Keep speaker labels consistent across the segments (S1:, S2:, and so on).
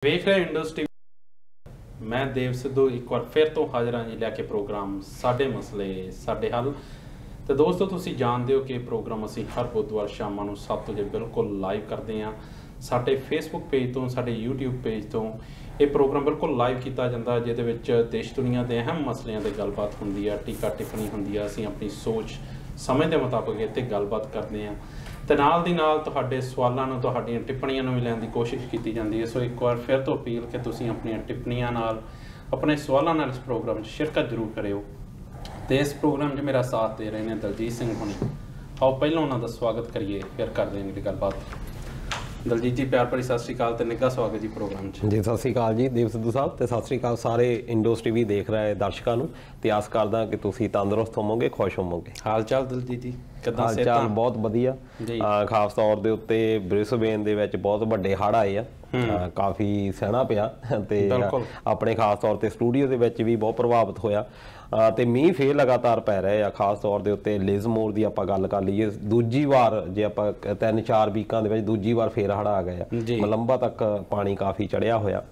S1: ਵੇਖ ਰਹੇ ਇੰਡਸਟਰੀ। ਮੈਂ ਦੇਵ ਸਿੱਧੂ ਇੱਕ ਵਾਰ ਫਿਰ ਤੋਂ ਹਾਜ਼ਰ ਹਾਂ ਜੀ ਲੈ ਕੇ ਪ੍ਰੋਗਰਾਮ ਸਾਡੇ ਮਸਲੇ ਸਾਡੇ ਹੱਲ। ਤੇ ਦੋਸਤੋ, ਤੁਸੀਂ ਜਾਣਦੇ ਹੋ ਕਿ ਇਹ ਪ੍ਰੋਗਰਾਮ ਅਸੀਂ ਹਰ ਬੁੱਧਵਾਰ ਸ਼ਾਮਾਂ ਨੂੰ 7 ਵਜੇ ਬਿਲਕੁਲ ਲਾਈਵ ਕਰਦੇ ਹਾਂ। ਸਾਡੇ ਫੇਸਬੁੱਕ ਪੇਜ ਤੋਂ, ਸਾਡੇ YouTube ਪੇਜ ਤੋਂ ਇਹ ਪ੍ਰੋਗਰਾਮ ਬਿਲਕੁਲ ਲਾਈਵ ਕੀਤਾ ਜਾਂਦਾ, ਜਿਹਦੇ ਵਿੱਚ ਦੇਸ਼ ਦੁਨੀਆ ਦੇ ਅਹਿਮ ਮਸਲਿਆਂ 'ਤੇ ਗੱਲਬਾਤ ਹੁੰਦੀ ਆ, ਟੀਕਾ ਟਿੱਪਣੀ ਹੁੰਦੀ ਆ। ਅਸੀਂ ਆਪਣੀ ਸੋਚ ਸਮਝ ਦੇ ਮੁਤਾਬਕ ਇੱਥੇ ਗੱਲਬਾਤ ਕਰਦੇ ਹਾਂ ਤੇ ਨਾਲ ਦੀ ਨਾਲ ਤੁਹਾਡੇ ਸਵਾਲਾਂ ਨੂੰ, ਤੁਹਾਡੀਆਂ ਟਿੱਪਣੀਆਂ ਨੂੰ ਵੀ ਲੈਣ ਦੀ ਕੋਸ਼ਿਸ਼ ਕੀਤੀ ਜਾਂਦੀ ਹੈ। ਸੋ ਇੱਕ ਵਾਰ ਫਿਰ ਤੋਂ ਅਪੀਲ ਕਿ ਤੁਸੀਂ ਆਪਣੀਆਂ ਟਿੱਪਣੀਆਂ ਨਾਲ, ਆਪਣੇ ਸਵਾਲਾਂ ਨਾਲ ਇਸ ਪ੍ਰੋਗਰਾਮ 'ਚ ਸ਼ਿਰਕਤ ਜ਼ਰੂਰ ਕਰਿਓ। ਤੇ ਇਸ ਪ੍ਰੋਗਰਾਮ 'ਚ ਮੇਰਾ ਸਾਥ ਦੇ ਰਹੇ ਨੇ ਦਲਜੀਤ ਸਿੰਘ ਹੁਣੀ। ਆਓ ਪਹਿਲਾਂ ਉਹਨਾਂ ਦਾ ਸਵਾਗਤ ਕਰੀਏ, ਫਿਰ ਕਰਦੇ ਹਾਂ ਗੱਲਬਾਤ। ਦਲਜੀਤ ਜੀ, ਪਿਆਰ ਭਰੀ ਸਤਿ ਸ਼੍ਰੀ ਅਕਾਲ ਤੇ ਨਿੱਘਾ ਸਵਾਗਤ ਜੀ ਪ੍ਰੋਗਰਾਮ 'ਚ।
S2: ਜੀ ਸਤਿ ਸ਼੍ਰੀ ਅਕਾਲ ਜੀ ਦੇਵ ਸਿੱਧੂ ਸਾਹਿਬ, ਤੇ ਸਤਿ ਸ਼੍ਰੀ ਅਕਾਲ ਸਾਰੇ ਇੰਡਸਟਰੀ ਵੀ ਦੇਖ ਰਹੇ ਦਰਸ਼ਕਾਂ ਨੂੰ। ਤੇ ਆਸ ਕਰਦਾ ਕਿ ਤੁਸੀਂ ਤੰਦਰੁਸਤ ਹੋਵੋਗੇ, ਖੁਸ਼ ਹੋਵੋਗੇ।
S1: ਹਾਲ ਚਾਲ ਦਲਜੀਤ ਜੀ ਕਿੱਦਾਂ?
S2: ਹਾਲ ਚਾਲ ਬਹੁਤ ਵਧੀਆ। ਖਾਸ ਤੌਰ ਦੇ ਉੱਤੇ ਬ੍ਰਿਸਬੇਨ ਦੇ ਵਿੱਚ ਬਹੁਤ ਵੱਡੇ ਹੜ੍ਹ ਆਏ ਆ, ਕਾਫੀ ਸਹਿਣਾ ਪਿਆ ਤੇ ਆਪਣੇ ਖਾਸ ਤੌਰ ਤੇ ਸਟੂਡੀਓ ਦੇ ਵਿੱਚ ਵੀ ਬਹੁਤ ਪ੍ਰਭਾਵਿਤ ਹੋਇਆ। ਤੇ ਮੀਂਹ ਫੇਰ ਲਗਾਤਾਰ ਪੈ ਰਹੇ ਆ। ਖਾਸ ਤੌਰ ਦੇ ਉੱਤੇ ਲਿਜ਼ਮੋਰ ਦੀ ਆਪਾਂ ਗੱਲ ਕਰ ਲਈਏ, ਦੂਜੀ ਵਾਰ ਜੇ ਆਪਾਂ 3-4 ਵੀਕਾਂ ਦੇ ਵਿੱਚ ਦੂਜੀ ਵਾਰ ਫੇਰ ਹੜ੍ਹ ਆ ਗਏ ਆ। ਮਲੰਬਾ ਤੱਕ ਪਾਣੀ ਕਾਫੀ ਚੜਿਆ ਹੋਇਆ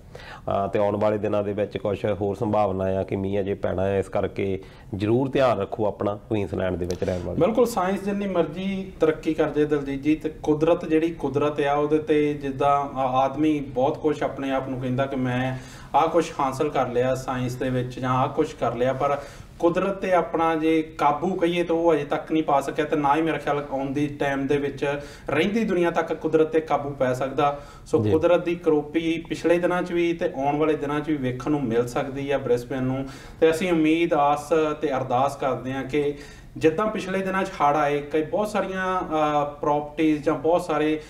S2: ਤੇ ਆਉਣ ਵਾਲੇ ਦਿਨਾਂ ਦੇ ਵਿੱਚ ਕੁਝ ਹੋਰ ਸੰਭਾਵਨਾ ਆ ਕਿ ਮੀਂਹ ਅਜੇ ਪੈਣਾ ਹੈ। ਇਸ ਕਰਕੇ ਜ਼ਰੂਰ ਧਿਆਨ ਰੱਖੋ ਆਪਣਾ ਕੁਈਨਸਲੈਂਡ ਦੇ ਵਿੱਚ ਰਹਿਣ ਵਾਲੇ।
S1: ਬਿਲਕੁਲ, ਸਾਇੰਸ ਜਿੰਨੀ ਮਰਜ਼ੀ ਤਰੱਕੀ ਕਰ ਜਾਏ ਦਲਜੀਤ ਜੀ, ਤੇ ਕੁਦਰਤ ਜਿਹੜੀ ਕੁਦਰਤ ਆ ਉਹਦੇ ਤੇ ਜਿੱਦਾਂ ਆਦਮੀ ਬਹੁਤ ਕੁਝ ਆਪਣੇ ਆਪ ਨੂੰ ਕਹਿੰਦਾ ਕਿ ਮੈਂ ਆਹ ਕੁਛ ਹਾਸਲ ਕਰ ਲਿਆ ਸਾਇੰਸ ਦੇ ਵਿੱਚ ਜਾਂ ਆਹ ਕੁਛ ਕਰ ਲਿਆ, ਪਰ ਕੁਦਰਤ ਤੇ ਆਪਣਾ ਜੇ ਕਾਬੂ ਕਹੀਏ ਤਾਂ ਉਹ ਅਜੇ ਤੱਕ ਨਹੀਂ ਪਾ ਸਕਿਆ, ਤੇ ਨਾ ਹੀ ਮੇਰਾ ਖਿਆਲ ਆਉਣ ਦੀ ਟਾਈਮ ਦੇ ਵਿੱਚ ਰਹਿੰਦੀ ਦੁਨੀਆ ਤੱਕ ਕੁਦਰਤ ਤੇ ਕਾਬੂ ਪੈ ਸਕਦਾ। ਸੋ ਕੁਦਰਤ ਦੀ ਕਰੋਪੀ ਪਿਛਲੇ ਦਿਨਾਂ 'ਚ ਵੀ ਤੇ ਆਉਣ ਵਾਲੇ ਦਿਨਾਂ 'ਚ ਵੀ ਵੇਖਣ ਨੂੰ ਮਿਲ ਸਕਦੀ ਆ ਬ੍ਰਿਸਬੇਨ ਨੂੰ। ਤੇ ਅਸੀਂ ਉਮੀਦ, ਆਸ ਤੇ ਅਰਦਾਸ ਕਰਦੇ ਹਾਂ ਕਿ ਜਿੱਦਾਂ ਪਿਛਲੇ ਦਿਨਾਂ 'ਚ ਹੜ੍ਹ ਆਏ, ਕਈ ਬਹੁਤ ਸਾਰੀਆਂ ਪ੍ਰੋਪਰਟੀਜ਼ ਜਾਂ ਬਹੁਤ ਸਾਰੇ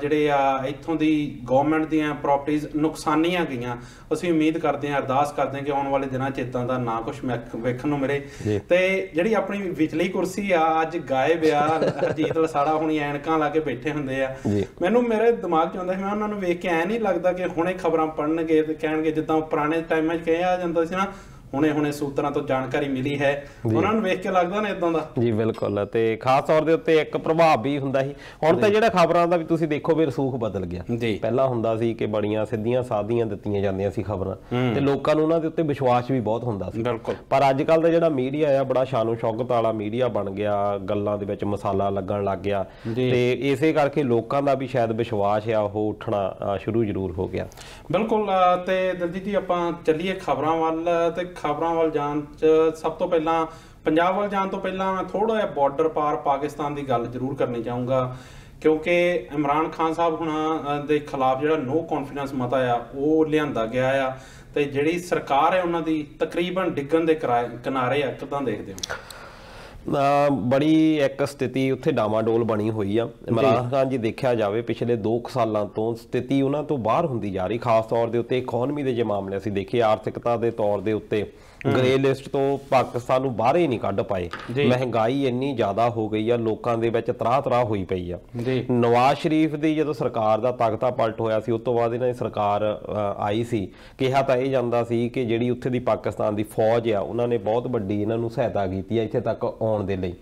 S1: ਜਿਹੜੇ ਆ ਇੱਥੋਂ ਦੀ ਗੌਰਮੈਂਟ ਦੀਆਂ ਪ੍ਰੋਪਰਟੀਜ਼ ਨੁਕਸਾਨੀਆਂ ਗਈਆਂ। ਅਸੀਂ ਉਮੀਦ ਕਰਦੇ ਹਾਂ, ਅਰਦਾਸ ਕਰਦੇ ਹਾਂ ਕਿ ਆਉਣ ਵਾਲੇ ਦਿਨਾਂ 'ਚ ਇੱਦਾਂ ਦਾ ਨਾ ਕੁਛ ਵੇਖਣ ਨੂੰ ਮਿਲੇ। ਤੇ ਜਿਹੜੀ ਆਪਣੀ ਵਿਚਲੀ ਕੁਰਸੀ ਆ ਅੱਜ ਗਾਇਬ ਆ, ਹਰਜੀਤ ਲਸਾੜਾ ਹੁਣੀ ਐਨਕਾਂ ਲਾ ਕੇ ਬੈਠੇ ਹੁੰਦੇ ਆ। ਮੈਨੂੰ ਮੇਰੇ ਦਿਮਾਗ 'ਚ ਆਉਂਦਾ ਸੀ, ਮੈਂ ਉਹਨਾਂ ਨੂੰ ਵੇਖ ਕੇ ਐਂ ਨਹੀਂ ਲੱਗਦਾ ਕਿ ਹੁਣੇ ਖਬਰਾਂ ਪੜ੍ਹਨਗੇ ਤੇ ਕਹਿਣਗੇ ਜਿੱਦਾਂ ਪੁਰਾਣੇ ਟਾਈਮਾਂ 'ਚ ਕਿਹਾ ਜਾਂਦਾ ਸੀ ਨਾ, ਹੁਣੇ ਸੂਤਰਾਂ ਤੋਂ ਜਾਣਕਾਰੀ ਮਿਲੀ ਹੈ। ਉਹਨਾਂ ਨੂੰ ਵੇਖ ਕੇ ਲੱਗਦਾ ਨਾ ਇਦਾਂ ਦਾ। ਜੀ
S2: ਬਿਲਕੁਲ। ਤੇ ਖਾਸ ਤੌਰ ਦੇ ਉੱਤੇ ਇੱਕ ਪ੍ਰਭਾਵ ਵੀ ਹੁੰਦਾ ਸੀ। ਹੁਣ ਤਾਂ ਜਿਹੜਾ ਖਬਰਾਂ ਦਾ ਵੀ ਤੁਸੀਂ ਦੇਖੋ ਵੀ ਰਸੂਖ ਬਦਲ ਗਿਆ। ਪਹਿਲਾਂ ਹੁੰਦਾ ਸੀ ਕਿ ਬੜੀਆਂ ਸਿੱਧੀਆਂ ਸਾਦੀਆਂ ਦਿੱਤੀਆਂ ਜਾਂਦੀਆਂ ਸੀ ਖਬਰਾਂ, ਤੇ ਲੋਕਾਂ ਨੂੰ ਉਹਨਾਂ ਦੇ ਉੱਤੇ ਵਿਸ਼ਵਾਸ ਵੀ ਬਹੁਤ ਹੁੰਦਾ ਸੀ। ਪਰ ਅੱਜ ਕੱਲ ਦਾ ਜਿਹੜਾ ਮੀਡੀਆ ਆ, ਬੜਾ ਸ਼ਾਨੋ ਸ਼ੌਕਤ ਵਾਲਾ ਮੀਡੀਆ ਬਣ ਗਿਆ, ਗੱਲਾਂ ਦੇ ਵਿੱਚ ਮਸਾਲਾ ਲੱਗਣ ਲੱਗ ਗਿਆ, ਤੇ ਇਸੇ ਕਰਕੇ ਲੋਕਾਂ ਦਾ ਵੀ ਸ਼ਾਇਦ ਵਿਸ਼ਵਾਸ ਆ ਉਹ ਉੱਠਣਾ ਸ਼ੁਰੂ ਜ਼ਰੂਰ ਹੋ ਗਿਆ।
S1: ਬਿਲਕੁਲ। ਤੇ ਦਲਜੀਤ ਜੀ, ਆਪਾਂ ਚੱਲੀਏ ਖਬਰਾਂ ਵੱਲ। ਤੇ ਖਬਰਾਂ ਵੱਲ ਜਾਣ 'ਚ ਸਭ ਤੋਂ ਪਹਿਲਾਂ, ਪੰਜਾਬ ਵੱਲ ਜਾਣ ਤੋਂ ਪਹਿਲਾਂ ਮੈਂ ਥੋੜਾ ਜਿਹਾ ਬਾਰਡਰ ਪਾਰ ਪਾਕਿਸਤਾਨ ਦੀ ਗੱਲ ਜ਼ਰੂਰ ਕਰਨੀ ਚਾਹੂੰਗਾ, ਕਿਉਂਕਿ ਇਮਰਾਨ ਖਾਨ ਸਾਹਿਬ ਹੁਣਾਂ ਦੇ ਖਿਲਾਫ ਜਿਹੜਾ ਨੋ ਕੌਨਫੀਡੈਂਸ ਮਤਾ ਆ ਉਹ ਲਿਆਂਦਾ ਗਿਆ ਆ, ਤੇ ਜਿਹੜੀ ਸਰਕਾਰ ਹੈ ਉਹਨਾਂ ਦੀ ਤਕਰੀਬਨ ਡਿੱਗਣ ਦੇ ਕਿਨਾਰੇ ਆ। ਕਿੱਦਾਂ ਦੇਖਦੇ ਹੋ?
S2: ਬੜੀ ਇੱਕ ਸਥਿਤੀ ਉੱਥੇ ਡਾਵਾਡੋਲ ਬਣੀ ਹੋਈ ਆ। ਇਮਰਾਨ ਖਾਨ ਜੀ ਦੇਖਿਆ ਜਾਵੇ ਪਿਛਲੇ 2 ਸਾਲਾਂ ਤੋਂ ਸਥਿਤੀ ਉਹਨਾਂ ਤੋਂ ਬਾਹਰ ਹੁੰਦੀ ਜਾ ਰਹੀ। ਖਾਸ ਤੌਰ ਦੇ ਉੱਤੇ ਇਕਨੋਮੀ ਦੇ ਜੇ ਮਾਮਲੇ ਅਸੀਂ ਦੇਖੀਏ, ਆਰਥਿਕਤਾ ਦੇ ਤੌਰ ਦੇ ਉੱਤੇ ਗ੍ਰੇ ਲਿਸਟ ਤੋਂ ਪਾਕਿਸਤਾਨ ਨੂੰ ਬਾਹਰ ਹੀ ਨਹੀਂ ਕੱਢ ਪਾਏ। ਮਹਿੰਗਾਈ ਇੰਨੀ ਜ਼ਿਆਦਾ ਹੋ ਗਈ ਆ, ਲੋਕਾਂ ਦੇ ਵਿੱਚ ਤਰਾਹ ਹੋਈ ਪਈ ਆ। ਨਵਾਜ਼ ਸ਼ਰੀਫ ਦੀ ਜਦੋਂ ਸਰਕਾਰ ਦਾ ਤਖਤਾ ਪਲਟ ਹੋਇਆ ਸੀ, ਉਸ ਤੋਂ ਬਾਅਦ ਇਹਨਾਂ ਦੀ ਸਰਕਾਰ ਆਈ ਸੀ, ਕਿਹਾ ਤਾਂ ਇਹ ਜਾਂਦਾ ਸੀ ਕਿ ਜਿਹੜੀ ਉੱਥੇ ਦੀ ਪਾਕਿਸਤਾਨ ਦੀ ਫੌਜ ਆ, ਉਹਨਾਂ ਨੇ ਬਹੁਤ ਵੱਡੀ ਇਹਨਾਂ ਨੂੰ ਸਹਾਇਤਾ ਕੀਤੀ ਆ ਇੱਥੇ ਤੱਕ ਆਉਣ ਦੇ ਲਈ।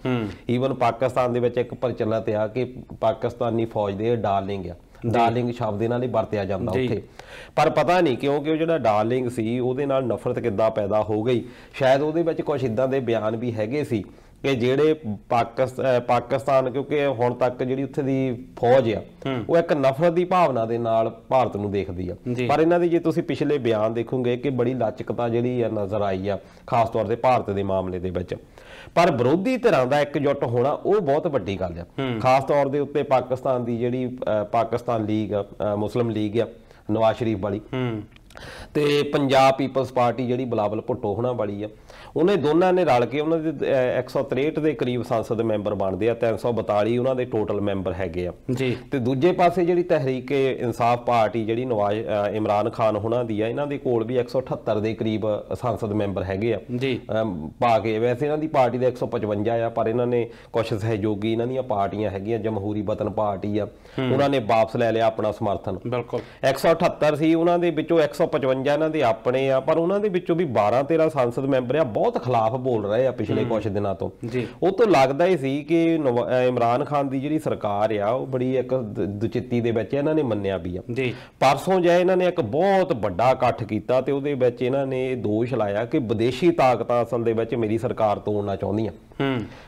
S2: ਈਵਨ ਪਾਕਿਸਤਾਨ ਦੇ ਵਿੱਚ ਇੱਕ ਪ੍ਰਚਲਿਤ ਆ ਕਿ ਪਾਕਿਸਤਾਨੀ ਫੌਜ ਦੇ ਡਾਰਲਿੰਗ ਆ, ਡਾਰਲਿੰਗ ਸ਼ਬਦ ਨਾਲ ਹੀ ਵਰਤਿਆ ਜਾਂਦਾ ਉੱਥੇ। ਪਰ ਪਤਾ ਨਹੀਂ ਕਿਉਂਕਿ ਉਹ ਜਿਹੜਾ ਡਾਰਲਿੰਗ ਸੀ ਉਹਦੇ ਨਾਲ ਨਫ਼ਰਤ ਕਿੱਦਾਂ ਪੈਦਾ ਹੋ ਗਈ। ਸ਼ਾਇਦ ਉਹਦੇ ਵਿੱਚ ਕੁਝ ਇਦਾਂ ਦੇ ਬਿਆਨ ਵੀ ਹੈਗੇ ਸੀ ਕਿ ਜਿਹੜੇ ਪਾਕਿਸਤਾਨ, ਕਿਉਂਕਿ ਹੁਣ ਤੱਕ ਜਿਹੜੀ ਉੱਥੇ ਦੀ ਫੌਜ ਆ ਉਹ ਇੱਕ ਨਫ਼ਰਤ ਦੀ ਭਾਵਨਾ ਦੇ ਨਾਲ ਭਾਰਤ ਨੂੰ ਦੇਖਦੀ ਆ। ਪਰ ਇਹਨਾਂ ਦੀ ਜੇ ਤੁਸੀਂ ਪਿਛਲੇ ਬਿਆਨ ਦੇਖੋਗੇ ਕਿ ਬੜੀ ਲਚਕਤਾ ਜਿਹੜੀ ਆ ਨਜ਼ਰ ਆਈ ਆ, ਖਾਸ ਤੌਰ ਤੇ ਭਾਰਤ ਦੇ ਮਾਮਲੇ ਦੇ ਵਿੱਚ। ਪਰ ਵਿਰੋਧੀ ਧਿਰਾਂ ਦਾ ਇਕਜੁੱਟ ਹੋਣਾ ਉਹ ਬਹੁਤ ਵੱਡੀ ਗੱਲ ਆ। ਖਾਸ ਤੌਰ ਦੇ ਉੱਤੇ ਪਾਕਿਸਤਾਨ ਦੀ ਜਿਹੜੀ ਪਾਕਿਸਤਾਨ ਲੀਗ, ਮੁਸਲਿਮ ਲੀਗ ਆ ਨਵਾਜ਼ ਸ਼ਰੀਫ ਵਾਲੀ, ਤੇ ਪੰਜਾਬ ਪੀਪਲਸ ਪਾਰਟੀ ਜਿਹੜੀ ਬਿਲਾਵਲ ਭੁੱਟੋ ਹੋਣਾ ਵਾਲੀ ਆ, ਉਹਨੇ ਦੋਨਾਂ ਨੇ ਰਲ ਕੇ ਉਹਨਾਂ ਦੇ 163 ਦੇ ਕਰੀਬ ਸੰਸਦ ਮੈਂਬਰ ਬਣਦੇ ਆ। 342 ਉਹਨਾਂ ਦੇ ਟੋਟਲ ਮੈਂਬਰ ਹੈਗੇ ਆ। ਤੇ ਦੂਜੇ ਪਾਸੇ ਜਿਹੜੀ ਤਹਿਰੀਕ ਇਨਸਾਫ ਪਾਰਟੀ ਜਿਹੜੀ ਇਮਰਾਨ ਖਾਨ ਹੋਣਾ ਦੀ ਆ, ਇਹਨਾਂ ਦੇ ਕੋਲ ਵੀ 178 ਦੇ ਕਰੀਬ ਸੰਸਦ ਮੈਂਬਰ ਹੈਗੇ ਆ ਪਾ ਕੇ। ਵੈਸੇ ਇਹਨਾਂ ਦੀ ਪਾਰਟੀ ਦੇ 155 ਆ, ਪਰ ਇਹਨਾਂ ਨੇ ਕੁਝ ਸਹਿਯੋਗੀ ਇਹਨਾਂ ਦੀਆਂ ਪਾਰਟੀਆਂ ਹੈਗੀਆਂ, ਜਮਹੂਰੀ ਵਤਨ ਪਾਰਟੀ ਆ, ਉਹਨਾਂ ਨੇ ਵਾਪਸ ਲੈ ਲਿਆ ਆਪਣਾ ਸਮਰਥਨ। 178 ਸੀ, ਉਹਨਾਂ ਦੇ ਵਿੱਚੋਂ 155 ਇਹਨਾਂ ਦੇ ਆਪਣੇ ਆ, ਪਰ ਉਹਨਾਂ ਦੇ ਵਿੱਚੋਂ ਵੀ 12-13 ਸੰਸਦ ਮੈਂਬਰ ਆ ਬਹੁਤ ਖਿਲਾਫ ਬੋਲ ਰਹੇ ਆ ਪਿਛਲੇ ਕੁਝ ਦਿਨਾਂ ਤੋਂ। ਉਹ ਤੋਂ ਲੱਗਦਾ ਹੀ ਸੀ ਕਿ ਇਮਰਾਨ ਖਾਨ ਦੀ ਜਿਹੜੀ ਸਰਕਾਰ ਆ ਉਹ ਬੜੀ ਇੱਕ ਦੁਚਿੱਤੀ ਦੇ ਵਿੱਚ ਇਹਨਾਂ ਨੇ ਮੰਨਿਆ ਵੀ ਆ। ਪਰਸੋਂ ਜੇ ਇਹਨਾਂ ਨੇ ਇੱਕ ਬਹੁਤ ਵੱਡਾ ਇਕੱਠ ਕੀਤਾ ਤੇ ਉਹਦੇ ਵਿੱਚ ਇਹਨਾਂ ਨੇ ਦੋਸ਼ ਲਾਇਆ ਕਿ ਵਿਦੇਸ਼ੀ ਤਾਕਤਾਂ ਅਸਲ ਦੇ ਵਿੱਚ ਮੇਰੀ ਸਰਕਾਰ ਤੋੜਨਾ ਚਾਹੁੰਦੀਆਂ।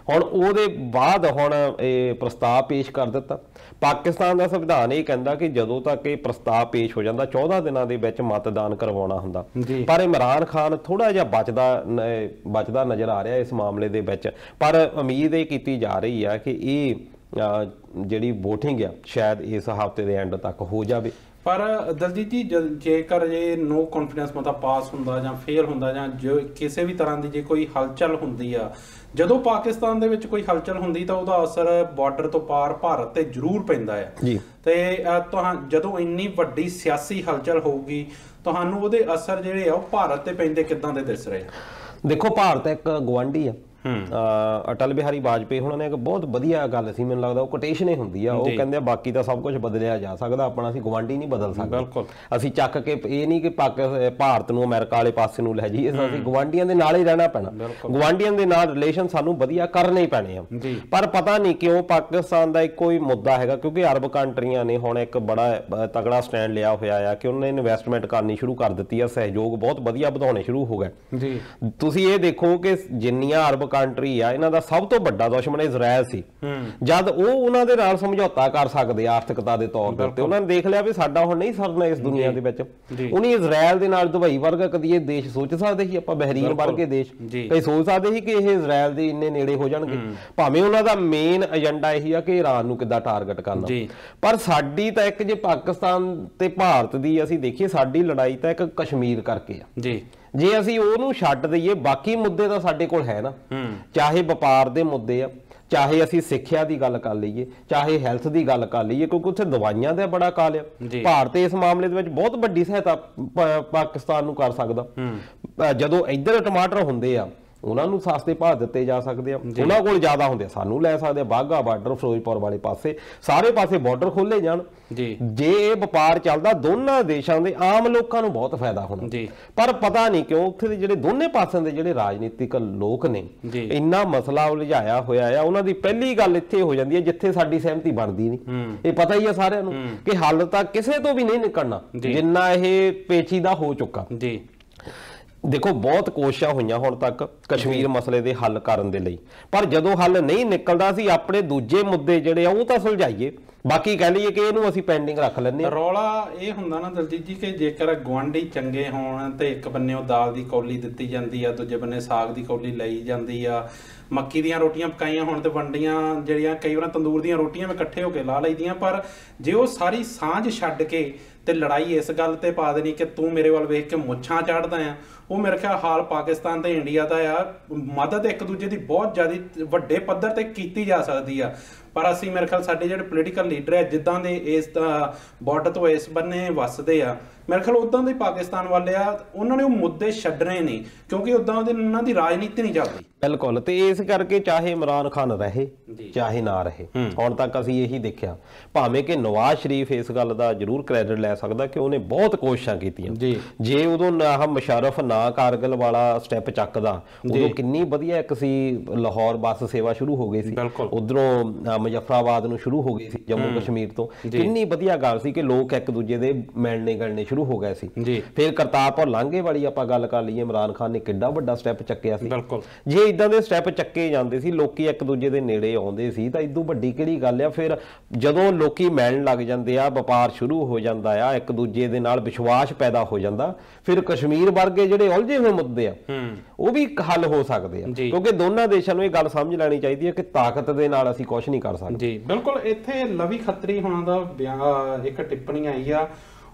S2: ਹੁਣ ਉਹਦੇ ਬਾਅਦ ਹੁਣ ਇਹ ਪ੍ਰਸਤਾਵ ਪੇਸ਼ ਕਰ ਦਿੱਤਾ। ਪਾਕਿਸਤਾਨ ਦਾ ਸੰਵਿਧਾਨ ਇਹ ਕਹਿੰਦਾ ਕਿ ਜਦੋਂ ਤੱਕ ਇਹ ਪ੍ਰਸਤਾਵ ਪੇਸ਼ ਹੋ ਜਾਂਦਾ 14 ਦਿਨਾਂ ਦੇ ਵਿੱਚ ਮਤਦਾਨ ਕਰਵਾਉਣਾ ਹੁੰਦਾ, ਪਰ ਇਮਰਾਨ ਖਾਨ ਥੋੜਾ ਜਿਹਾ ਬਚਦਾ ਨਜ਼ਰ ਆ ਰਿਹਾ ਇਸ ਮਾਮਲੇ ਦੇ ਵਿੱਚ। ਪਰ ਉਮੀਦ ਇਹ ਕੀਤੀ ਜਾ ਰਹੀ ਆ ਕਿ ਇਹ ਜਿਹੜੀ VOTING ਆ ਸ਼ਾਇਦ ਇਸ ਹਫ਼ਤੇ ਦੇ ਐਂਡ ਤੱਕ ਹੋ ਜਾਵੇ।
S1: ਪਰ ਦਲਜੀਤ ਜੀ ਜੇਕਰ ਇਹ ਨੋ ਕੌਨਫੀਡੈਂਸ ਮਤਾ ਪਾਸ ਹੁੰਦਾ ਜਾਂ ਫੇਲ ਹੁੰਦਾ ਜਾਂ ਜੋ ਕਿਸੇ ਵੀ ਤਰ੍ਹਾਂ ਦੀ ਜੇ ਕੋਈ ਹਲਚਲ ਹੁੰਦੀ ਆ, ਜਦੋਂ ਪਾਕਿਸਤਾਨ ਦੇ ਵਿੱਚ ਕੋਈ ਹਲਚਲ ਹੁੰਦੀ ਤਾਂ ਉਹਦਾ ਅਸਰ ਬਾਰਡਰ ਤੋਂ ਪਾਰ ਭਾਰਤ ਤੇ ਜ਼ਰੂਰ ਪੈਂਦਾ ਹੈ ਜੀ। ਤੇ ਜਦੋਂ ਇੰਨੀ ਵੱਡੀ ਸਿਆਸੀ ਹਲਚਲ ਹੋਊਗੀ ਤੁਹਾਨੂੰ ਉਹਦੇ ਅਸਰ ਜਿਹੜੇ ਆ ਉਹ ਭਾਰਤ ਤੇ ਪੈਂਦੇ ਕਿੱਦਾਂ ਦੇ ਦਿਸ ਰਹੇ?
S2: ਦੇਖੋ, ਭਾਰਤ ਇੱਕ ਗੁਆਂਢੀ ਆ। ਅਟਲ ਬਿਹਾਰੀ ਵਾਜਪੇਈ ਉਹਨਾਂ ਨੇ ਇੱਕ ਬਹੁਤ ਵਧੀਆ ਗੱਲ ਸੀ, ਮੈਨੂੰ ਲੱਗਦਾ ਉਹ ਕੋਟੇਸ਼ਨ ਹੀ ਹੁੰਦੀ ਆ। ਉਹ ਕਹਿੰਦੇ ਆ ਬਾਕੀ ਤਾਂ ਸਭ ਕੁਝ ਬਦਲਿਆ ਜਾ ਸਕਦਾ, ਆਪਣਾ ਅਸੀਂ ਗੁਆਂਢੀ ਨਹੀਂ ਬਦਲ ਸਕਦੇ। ਬਿਲਕੁਲ, ਅਸੀਂ ਚੱਕ ਕੇ ਇਹ ਨਹੀਂ ਕਿ ਭਾਰਤ ਨੂੰ ਅਮਰੀਕਾ ਵਾਲੇ ਪਾਸੇ ਨੂੰ ਲੈ ਜਾਈਏ, ਅਸੀਂ ਗੁਆਂਢੀਆਂ ਦੇ ਨਾਲ ਹੀ ਰਹਿਣਾ ਪੈਣਾ। ਗੁਆਂਢੀਆਂ ਦੇ ਨਾਲ ਰਿਲੇਸ਼ਨ ਸਾਨੂੰ ਵਧੀਆ ਕਰਨੇ ਹੀ ਪੈਣੇ ਆ। ਪਰ ਪਤਾ ਨਹੀਂ ਕਿਉਂ ਪਾਕਿਸਤਾਨ ਦਾ ਇੱਕੋ ਹੀ ਮੁੱਦਾ ਹੈਗਾ, ਕਿਉਂਕਿ ਅਰਬ ਕੰਟਰੀਆਂ ਨੇ ਹੁਣ ਇੱਕ ਬੜਾ ਤਗੜਾ ਸਟੈਂਡ ਲਿਆ ਹੋਇਆ ਆ ਕਿ ਉਹਨਾਂ ਨੇ ਇਨਵੈਸਟਮੈਂਟ ਕਰਨੀ ਸ਼ੁਰੂ ਕਰ ਦਿੱਤੀ ਆ, ਸਹਿਯੋਗ ਬਹੁਤ ਵਧੀਆ ਵਧਾਉਣੇ ਸ਼ੁਰੂ ਹੋ ਗਏ। ਤੁਸੀਂ ਇਹ ਦੇਖੋ ਕਿ ਜਿੰਨੀਆਂ ਅਰਬ ਕੰਟਰੀ ਆ ਇਹਨਾਂ ਦਾ ਸਭ ਤੋਂ ਵੱਡਾ ਦੁਸ਼ਮਣ ਇਜ਼ਰਾਈਲ ਸੀ। ਜਦ ਉਹ ਉਹਨਾਂ ਦੇ ਨਾਲ ਸਮਝੌਤਾ ਕਰ ਸਕਦੇ ਆਰਥਿਕਤਾ ਦੇ ਤੌਰ ਤੇ ਉਹਨਾਂ ਨੇ ਦੇਖ ਲਿਆ ਵੀ ਸਾਡਾ ਹੁਣ ਨਹੀਂ ਸਰਨਾ ਇਸ ਦੁਨੀਆ ਦੇ ਵਿੱਚ। ਉਹਨੇ ਇਜ਼ਰਾਈਲ ਦੇ ਨਾਲ ਦੁਬਈ ਵਰਗਾ ਕਦੀ ਇਹ ਦੇਸ਼ ਸੋਚ ਸਕਦੇ ਸੀ, ਆਪਾਂ ਬਹਿਰੀਨ ਵਰਗੇ ਦੇਸ਼ ਕਈ ਸੋਚ ਸਕਦੇ ਸੀ ਕਿ ਇਹ ਇਜ਼ਰਾਈਲ ਦੇ ਇੰਨੇ ਨੇੜੇ ਹੋ ਜਾਣਗੇ, ਭਾਵੇਂ ਉਹਨਾਂ ਦਾ ਮੇਨ ਏਜੰਡਾ ਇਹੀ ਆ ਕਿ ਈਰਾਨ ਨੂੰ ਕਿੱਦਾਂ ਟਾਰਗੇਟ ਕਰਨਾ। ਪਰ ਸਾਡੀ ਤਾਂ ਇੱਕ ਜੇ ਪਾਕਿਸਤਾਨ ਤੇ ਭਾਰਤ ਦੀ ਅਸੀਂ ਦੇਖੀਏ, ਸਾਡੀ ਲੜਾਈ ਤਾਂ ਇੱਕ ਕਸ਼ਮੀਰ ਕਰਕੇ ਆ। ਜੇ ਅਸੀਂ ਉਹਨੂੰ ਛੱਡ ਦਈਏ ਬਾਕੀ ਮੁੱਦੇ ਤਾਂ ਸਾਡੇ ਕੋਲ ਹੈ ਨਾ, ਚਾਹੇ ਵਪਾਰ ਦੇ ਮੁੱਦੇ ਆ, ਚਾਹੇ ਅਸੀਂ ਸਿੱਖਿਆ ਦੀ ਗੱਲ ਕਰ ਲਈਏ, ਚਾਹੇ ਹੈਲਥ ਦੀ ਗੱਲ ਕਰ ਲਈਏ, ਕਿਉਂਕਿ ਉੱਥੇ ਦਵਾਈਆਂ ਦਾ ਬੜਾ ਕਾਲ ਆ। ਭਾਰਤ ਇਸ ਮਾਮਲੇ ਦੇ ਵਿੱਚ ਬਹੁਤ ਵੱਡੀ ਸਹਾਇਤਾ ਪਾਕਿਸਤਾਨ ਨੂੰ ਕਰ ਸਕਦਾ। ਜਦੋਂ ਇੱਧਰ ਟਮਾਟਰ ਹੁੰਦੇ ਆ ਉਹਨਾਂ ਨੂੰ ਸਸਤੇ ਭਾਅ ਦਿੱਤੇ ਜਾ ਸਕਦੇ ਆ, ਉਹਨਾਂ ਕੋਲ ਜ਼ਿਆਦਾ ਹੁੰਦੇ ਸਾਨੂੰ ਲੈ ਸਕਦੇ ਆ। ਬਾਘਾ ਬਾਰਡਰ, ਫਿਰੋਜ਼ਪੁਰ ਵਾਲੇ ਪਾਸੇ ਸਾਰੇ ਪਾਸੇ ਬਾਰਡਰ ਖੋਲੇ ਜਾਣ। ਜੇ ਇਹ ਵਪਾਰ ਚੱਲਦਾ ਦੋਨਾਂ ਦੇਸ਼ਾਂ ਦੇ ਆਮ ਲੋਕਾਂ ਨੂੰ ਬਹੁਤ ਫਾਇਦਾ ਹੋਣਾ। ਪਰ ਪਤਾ ਨਹੀਂ ਕਿਉਂ ਉੱਥੇ ਦੇ ਜਿਹੜੇ ਦੋਨੇ ਪਾਸਿਆਂ ਦੇ ਜਿਹੜੇ ਰਾਜਨੀਤਿਕ ਲੋਕ ਨੇ ਇੰਨਾ ਮਸਲਾ ਉਲਝਾਇਆ ਹੋਇਆ ਆ। ਉਹਨਾਂ ਦੀ ਪਹਿਲੀ ਗੱਲ ਇੱਥੇ ਹੋ ਜਾਂਦੀ ਹੈ ਜਿੱਥੇ ਸਾਡੀ ਸਹਿਮਤੀ ਬਣਦੀ ਨਹੀਂ। ਇਹ ਪਤਾ ਹੀ ਆ ਸਾਰਿਆਂ ਨੂੰ ਕਿ ਹੱਲ ਤਾਂ ਕਿਸੇ ਤੋਂ ਵੀ ਨਹੀਂ ਨਿਕਲਣਾ ਜਿੰਨਾ ਇਹ ਪੇਚੀਦਾ ਹੋ ਚੁੱਕਾ। ਦੇਖੋ, ਬਹੁਤ ਕੋਸ਼ਿਸ਼ਾਂ ਹੋਈਆਂ ਹੁਣ ਤੱਕ ਕਸ਼ਮੀਰ ਮਸਲੇ ਦੇ ਹੱਲ ਕਰਨ ਦੇ ਲਈ, ਪਰ ਜਦੋਂ ਹੱਲ ਨਹੀਂ ਨਿਕਲਦਾ ਸੀ ਆਪਣੇ ਦੂਜੇ ਮੁੱਦੇ ਜਿਹੜੇ ਆ ਉਹ ਤਾਂ ਸੁਲਝਾਈਏ, ਬਾਕੀ ਕਹਿ ਲਈਏ ਕਿ ਇਹਨੂੰ ਅਸੀਂ ਪੈਂਡਿੰਗ ਰੱਖ ਲੈਂਦੇ ਆ।
S1: ਰੌਲਾ ਇਹ ਹੁੰਦਾ ਨਾ ਦਲਜੀਤ ਜੀ ਕਿ ਜੇਕਰ ਗੁਆਂਢੀ ਚੰਗੇ ਹੋਣ ਤੇ ਇੱਕ ਬੰਨੇ ਉਹ ਦਾਲ ਦੀ ਕੌਲੀ ਦਿੱਤੀ ਜਾਂਦੀ ਆ, ਦੂਜੇ ਬੰਨੇ ਸਾਗ ਦੀ ਕੌਲੀ ਲਈ ਜਾਂਦੀ ਆ। ਮੱਕੀ ਦੀਆਂ ਰੋਟੀਆਂ ਪਕਾਈਆਂ ਹੋਣ ਤੇ ਵੰਡੀਆਂ ਜਿਹੜੀਆਂ ਕਈ ਵਾਰ ਤੰਦੂਰ ਦੀਆਂ ਰੋਟੀਆਂ ਵੀ ਇਕੱਠੇ ਹੋ ਕੇ ਲਾ ਲਈਦੀਆਂ, ਪਰ ਜੇ ਉਹ ਸਾਰੀ ਸਾਂਝ ਛੱਡ ਕੇ ਤੇ ਲੜਾਈ ਇਸ ਗੱਲ ਤੇ ਪਾ ਦੇਣੀ ਕਿ ਤੂੰ ਮੇਰੇ ਵੱਲ ਵੇਖ ਕੇ ਮੁੱਛਾਂ ਚਾੜਦਾ ਆ, ਉਹ ਮੇਰੇ ਖਿਆਲ ਹਾਲ ਪਾਕਿਸਤਾਨ ਤੇ ਇੰਡੀਆ ਦਾ ਆ। ਮਦਦ ਇੱਕ ਦੂਜੇ ਦੀ ਬਹੁਤ ਜ਼ਿਆਦਾ ਵੱਡੇ ਪੱਧਰ ਤੇ ਕੀਤੀ ਜਾ ਸਕਦੀ ਆ, ਪਰ ਅਸੀਂ ਮੇਰੇ ਖਿਆਲ ਸਾਡੇ ਜਿਹੜੇ ਪੋਲੀਟੀਕਲ ਲੀਡਰ ਹੈ ਜਿੱਦਾਂ ਦੇ ਇਸ ਬਾਰਡਰ ਤੋਂ ਇਸ ਬੰਨੇ ਵੱਸਦੇ ਆ, ਮੇਰੇ ਖਿਆਲ ਉਦਾਂ ਦੇ ਪਾਕਿਸਤਾਨ ਵਾਲੇ ਆ, ਉਹਨਾਂ ਨੇ ਉਹ ਮੁੱਦੇ ਛੱਡਣੇ ਨਹੀਂ ਕਿਉਂਕਿ ਉਦਾਂ ਉਹਨਾਂ ਦੀ ਰਾਜਨੀਤੀ ਨਹੀਂ ਚੱਲਦੀ।
S2: ਬਿਲਕੁਲ, ਤੇ ਇਸ ਕਰਕੇ ਚਾਹੇ ਇਮਰਾਨ ਖਾਨ ਰਹੇ ਚਾਹੇ ਨਾ ਰਹੇ, ਹੁਣ ਤੱਕ ਅਸੀਂ ਇਹੀ ਦੇਖਿਆ, ਭਾਵੇਂ ਕਿ ਨਵਾਜ਼ ਸ਼ਰੀਫ ਇਸ ਗੱਲ ਦਾ ਜ਼ਰੂਰ ਕ੍ਰੈਡਿਟ ਲੈ ਸਕਦਾ ਕਿ ਉਹਨੇ ਬਹੁਤ ਕੋਸ਼ਿਸ਼ਾਂ ਕੀਤੀਆਂ। ਜੇ ਉਦੋਂ ਮੁਸ਼ਰਫ ਨਾ ਕਾਰਗਿਲ ਵਾਲਾ ਸਟੈਪ ਚੱਕਦਾ, ਉਦੋਂ ਕਿੰਨੀ ਵਧੀਆ ਇੱਕ ਸੀ ਲਾਹੌਰ ਬੱਸ ਸੇਵਾ ਸ਼ੁਰੂ ਹੋ ਗਈ ਸੀ, ਉਧਰੋਂ ਮੁਜ਼ੱਫਰਾਬਾਦ ਨੂੰ ਸ਼ੁਰੂ ਹੋ ਗਈ ਸੀ ਜੰਮੂ ਕਸ਼ਮੀਰ ਤੋਂ, ਕਿੰਨੀ ਵਧੀਆ ਗੱਲ ਸੀ ਕਿ ਲੋਕ ਇੱਕ ਦੂਜੇ ਦੇ ਮਿਲਣੇ ਗਲਣੇ ਸ਼ੁਰੂ ਹੋ ਗਏ ਸੀ। ਫਿਰ ਕਰਤਾਰਪੁਰ ਲਾਂਘੇ ਵਾਲੀ ਆਪਾਂ ਗੱਲ ਕਰ ਲਈਏ, ਇਮਰਾਨ ਖਾਨ ਨੇ ਕਿੱਡਾ ਵੱਡਾ ਸਟੈਪ ਚੱਕਿਆ ਸੀ। ਜੇ ਇਦਾਂ ਦੇ ਸਟੈਪ ਚੱਕੇ ਜਾਂਦੇ ਸੀ, ਲੋਕੀ ਇੱਕ ਦੂਜੇ ਦੇ ਨੇੜੇ ਆਉਂਦੇ ਸੀ, ਤਾਂ ਇਦੋਂ ਵੱਡੀ ਕਿਹੜੀ ਗੱਲ ਆ। ਫਿਰ ਜਦੋਂ ਲੋਕੀ ਮਿਲਣ ਲੱਗ ਜਾਂਦੇ ਆ, ਵਪਾਰ ਸ਼ੁਰੂ ਹੋ ਜਾਂਦਾ ਆ, ਇੱਕ ਦੂਜੇ ਦੇ ਨਾਲ ਵਿਸ਼ਵਾਸ ਪੈਦਾ ਹੋ ਜਾਂਦਾ, ਫਿਰ ਕਸ਼ਮੀਰ ਵਰਗੇ ਜਿਹੜੇ ਉਲਝੇ ਹੋਏ ਮੁੱਦੇ ਆ ਉਹ ਵੀ ਹੱਲ ਹੋ ਸਕਦੇ ਆ। ਕਿਉਂਕਿ ਦੋਨਾਂ ਦੇਸ਼ਾਂ ਨੂੰ ਇਹ ਗੱਲ ਸਮਝ ਲੈਣੀ ਚਾਹੀਦੀ ਹੈ ਕਿ ਤਾਕਤ ਦੇ ਨਾਲ ਅਸੀਂ ਕੁਝ ਨਹੀਂ ਕਰ ਸਕਦੇ।
S1: ਜੀ ਬਿਲਕੁਲ, ਇੱਥੇ ਲਵੀ ਖੱਤਰੀ ਹੋਣਾ ਦਾ ਇੱਕ ਟਿੱਪਣੀ ਆਈ ਆ,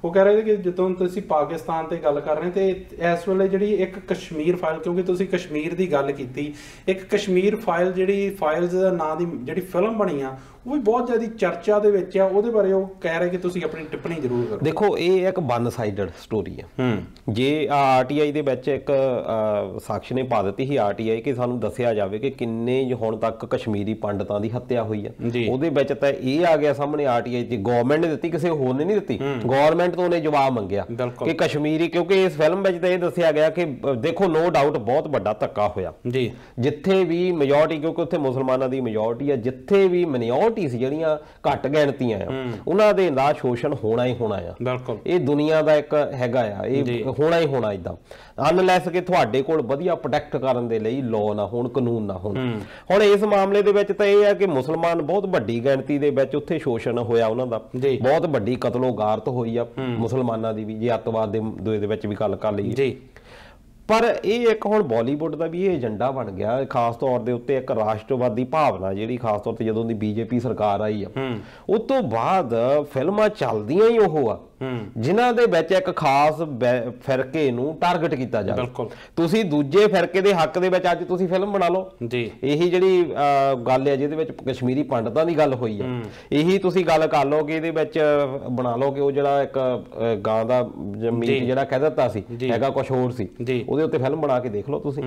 S1: ਉਹ ਕਹਿ ਰਹੇ ਕਿ ਜਦੋਂ ਤੁਸੀਂ ਪਾਕਿਸਤਾਨ ਤੇ ਗੱਲ ਕਰ ਰਹੇ ਤੇ ਇਸ ਵੇਲੇ ਜਿਹੜੀ ਇੱਕ ਕਸ਼ਮੀਰ ਫਾਈਲ, ਕਿਉਂਕਿ ਤੁਸੀਂ ਕਸ਼ਮੀਰ ਦੀ ਗੱਲ ਕੀਤੀ, ਇੱਕ ਕਸ਼ਮੀਰ ਫਾਈਲ ਜਿਹੜੀ ਫਾਈਲਸ ਦਾ ਨਾਂ ਦੀ ਜਿਹੜੀ ਫਿਲਮ ਬਣੀ ਆ ਉਹ ਵੀ ਬਹੁਤ ਜ਼ਿਆਦਾ ਚਰਚਾ ਦੇ ਵਿੱਚ ਆ। ਉਹਦੇ ਬਾਰੇ ਉਹ ਕਹਿ ਰਹੇ ਕਿ ਤੁਸੀਂ ਆਪਣੀ ਟਿੱਪਣੀ ਜ਼ਰੂਰ ਕਰੋ।
S2: ਦੇਖੋ, ਇਹ ਇੱਕ ਵਨ ਸਾਈਡਡ ਸਟੋਰੀ ਹੈ। ਜੇ ਆਰਟੀਆਈ ਦੇ ਵਿੱਚ ਇੱਕ ਸਾਖਸ਼ ਨੇ ਪਾ ਦਿੱਤੀ ਸੀ ਆਰਟੀਆਈ ਕਿ ਸਾਨੂੰ ਦੱਸਿਆ ਜਾਵੇ ਕਿ ਕਿੰਨੇ ਹੁਣ ਤੱਕ ਕਸ਼ਮੀਰੀ ਪੰਡਤਾਂ ਦੀ ਹੱਤਿਆ ਹੋਈ ਹੈ, ਉਹਦੇ ਵਿੱਚ ਤਾਂ ਇਹ ਆ ਗਿਆ ਸਾਹਮਣੇ ਆਰਟੀਆਈ ਦੀ ਗਵਰਨਮੈਂਟ ਨੇ ਦਿੱਤੀ, ਕਿਸੇ ਹੋਰ ਨੇ ਨਹੀਂ ਦਿੱਤੀ। ਗਵਰਨਮੈਂਟ ਪਾਰਲੀਮੈਂਟ ਤੋਂ ਉਹਨੇ ਜਵਾਬ ਮੰਗਿਆ
S1: ਬਿਲਕੁਲ
S2: ਕਿ ਕਸ਼ਮੀਰੀ, ਕਿਉਂਕਿ ਇਸ ਫਿਲਮ ਵਿੱਚ ਤਾਂ ਇਹ ਦੱਸਿਆ ਗਿਆ ਕਿ ਦੇਖੋ ਨੋ ਡਾਊਟ ਬਹੁਤ ਵੱਡਾ ਧੱਕਾ ਹੋਇਆ
S1: ਜੀ, ਜਿੱਥੇ
S2: ਵੀ ਮੈਜੋਰਟੀ, ਕਿਉਂਕਿ ਉੱਥੇ ਮੁਸਲਮਾਨਾਂ ਦੀ ਮੈਜੋਰਟੀ ਆ, ਜਿੱਥੇ ਵੀ ਮਿਨੋਰਟੀ ਸੀ ਜਿਹੜੀਆਂ ਘੱਟ ਗਿਣਤੀਆਂ ਆ ਉਹਨਾਂ ਦੇ ਨਾਲ ਸ਼ੋਸ਼ਣ ਹੋਣਾ ਹੀ ਹੋਣਾ ਆ।
S1: ਬਿਲਕੁਲ
S2: ਇਹ ਦੁਨੀਆ ਦਾ ਇੱਕ ਹੈਗਾ ਆ, ਇਹ ਹੋਣਾ ਹੀ ਹੋਣਾ ਇਦਾਂ, ਅਨਲੈਸ ਕਿ ਤੁਹਾਡੇ ਕੋਲ ਵਧੀਆ ਪ੍ਰੋਟੈਕਟ ਕਰਨ ਦੇ ਲਈ ਲਾਅ ਨਾ ਹੋਣ, ਕਾਨੂੰਨ ਨਾ ਹੋਣ। ਹੁਣ ਇਸ ਮਾਮਲੇ ਦੇ ਵਿੱਚ ਤਾਂ ਇਹ ਆ ਕਿ ਮੁਸਲਮਾਨ ਬਹੁਤ ਵੱਡੀ ਗਿਣਤੀ ਦੇ ਵਿੱਚ ਉੱਥੇ ਸ਼ੋਸ਼ਣ ਹੋਇਆ, ਉਹਨਾਂ ਦਾ ਬਹੁਤ ਵੱਡੀ ਕਤਲੋਗਾਰਤ ਹੋਈ ਆ ਮੁਸਲਮਾਨਾਂ ਦੀ ਵੀ, ਜੇ ਅੱਤਵਾਦ ਦੇ ਵਿੱਚ ਵੀ ਗੱਲ ਕਰ ਲਈਏ ਜੀ। ਪਰ ਇਹ ਇੱਕ ਹੁਣ ਬਾਲੀਵੁੱਡ ਦਾ ਵੀ ਇਹ ਏਜੰਡਾ ਬਣ ਗਿਆ, ਖਾਸ ਤੌਰ ਦੇ ਉੱਤੇ ਇੱਕ ਰਾਸ਼ਟਰਵਾਦੀ ਭਾਵਨਾ ਜਿਹੜੀ ਖਾਸ ਤੌਰ ਤੇ ਜਦੋਂ ਦੀ ਬੀਜੇਪੀ ਸਰਕਾਰ ਆਈ ਆ ਉਸ ਤੋਂ ਬਾਅਦ ਫਿਲਮਾਂ ਚੱਲਦੀਆਂ ਹੀ ਉਹ ਆ ਜਿਨ੍ਹਾਂ ਦੇ ਵਿੱਚ ਇੱਕ ਖਾਸ ਫਿਰਕੇ ਨੂੰ ਟਾਰਗੇਟ ਕੀਤਾ ਜਾਵੇ। ਤੁਸੀਂ ਦੂਜੇ ਫਿਰਕੇ ਦੇ ਹੱਕ ਦੇ ਵਿੱਚ ਅੱਜ ਤੁਸੀਂ ਫਿਲਮ ਬਣਾ ਲਓ ਜੀ, ਇਹੀ ਜਿਹੜੀ ਗੱਲ ਹੈ ਜਿਹਦੇ ਵਿੱਚ ਕਸ਼ਮੀਰੀ ਪੰਡਤਾਂ ਦੀ ਗੱਲ ਹੋਈ ਆ, ਇਹੀ ਤੁਸੀਂ ਗੱਲ ਕਰ ਲਓ ਕਿ ਇਹਦੇ ਵਿੱਚ ਬਣਾ ਲਓ ਕਿ ਉਹ ਜਿਹੜਾ ਇੱਕ ਗਾਂ ਦਾ ਮੀਟ ਜਿਹੜਾ ਕਹਿ ਦਿੱਤਾ ਸੀ ਹੈਗਾ ਕੁਝ ਹੋਰ ਸੀ, ਉਹਦੇ ਉੱਤੇ ਫਿਲਮ ਬਣਾ ਕੇ ਦੇਖ ਲਓ ਤੁਸੀਂ,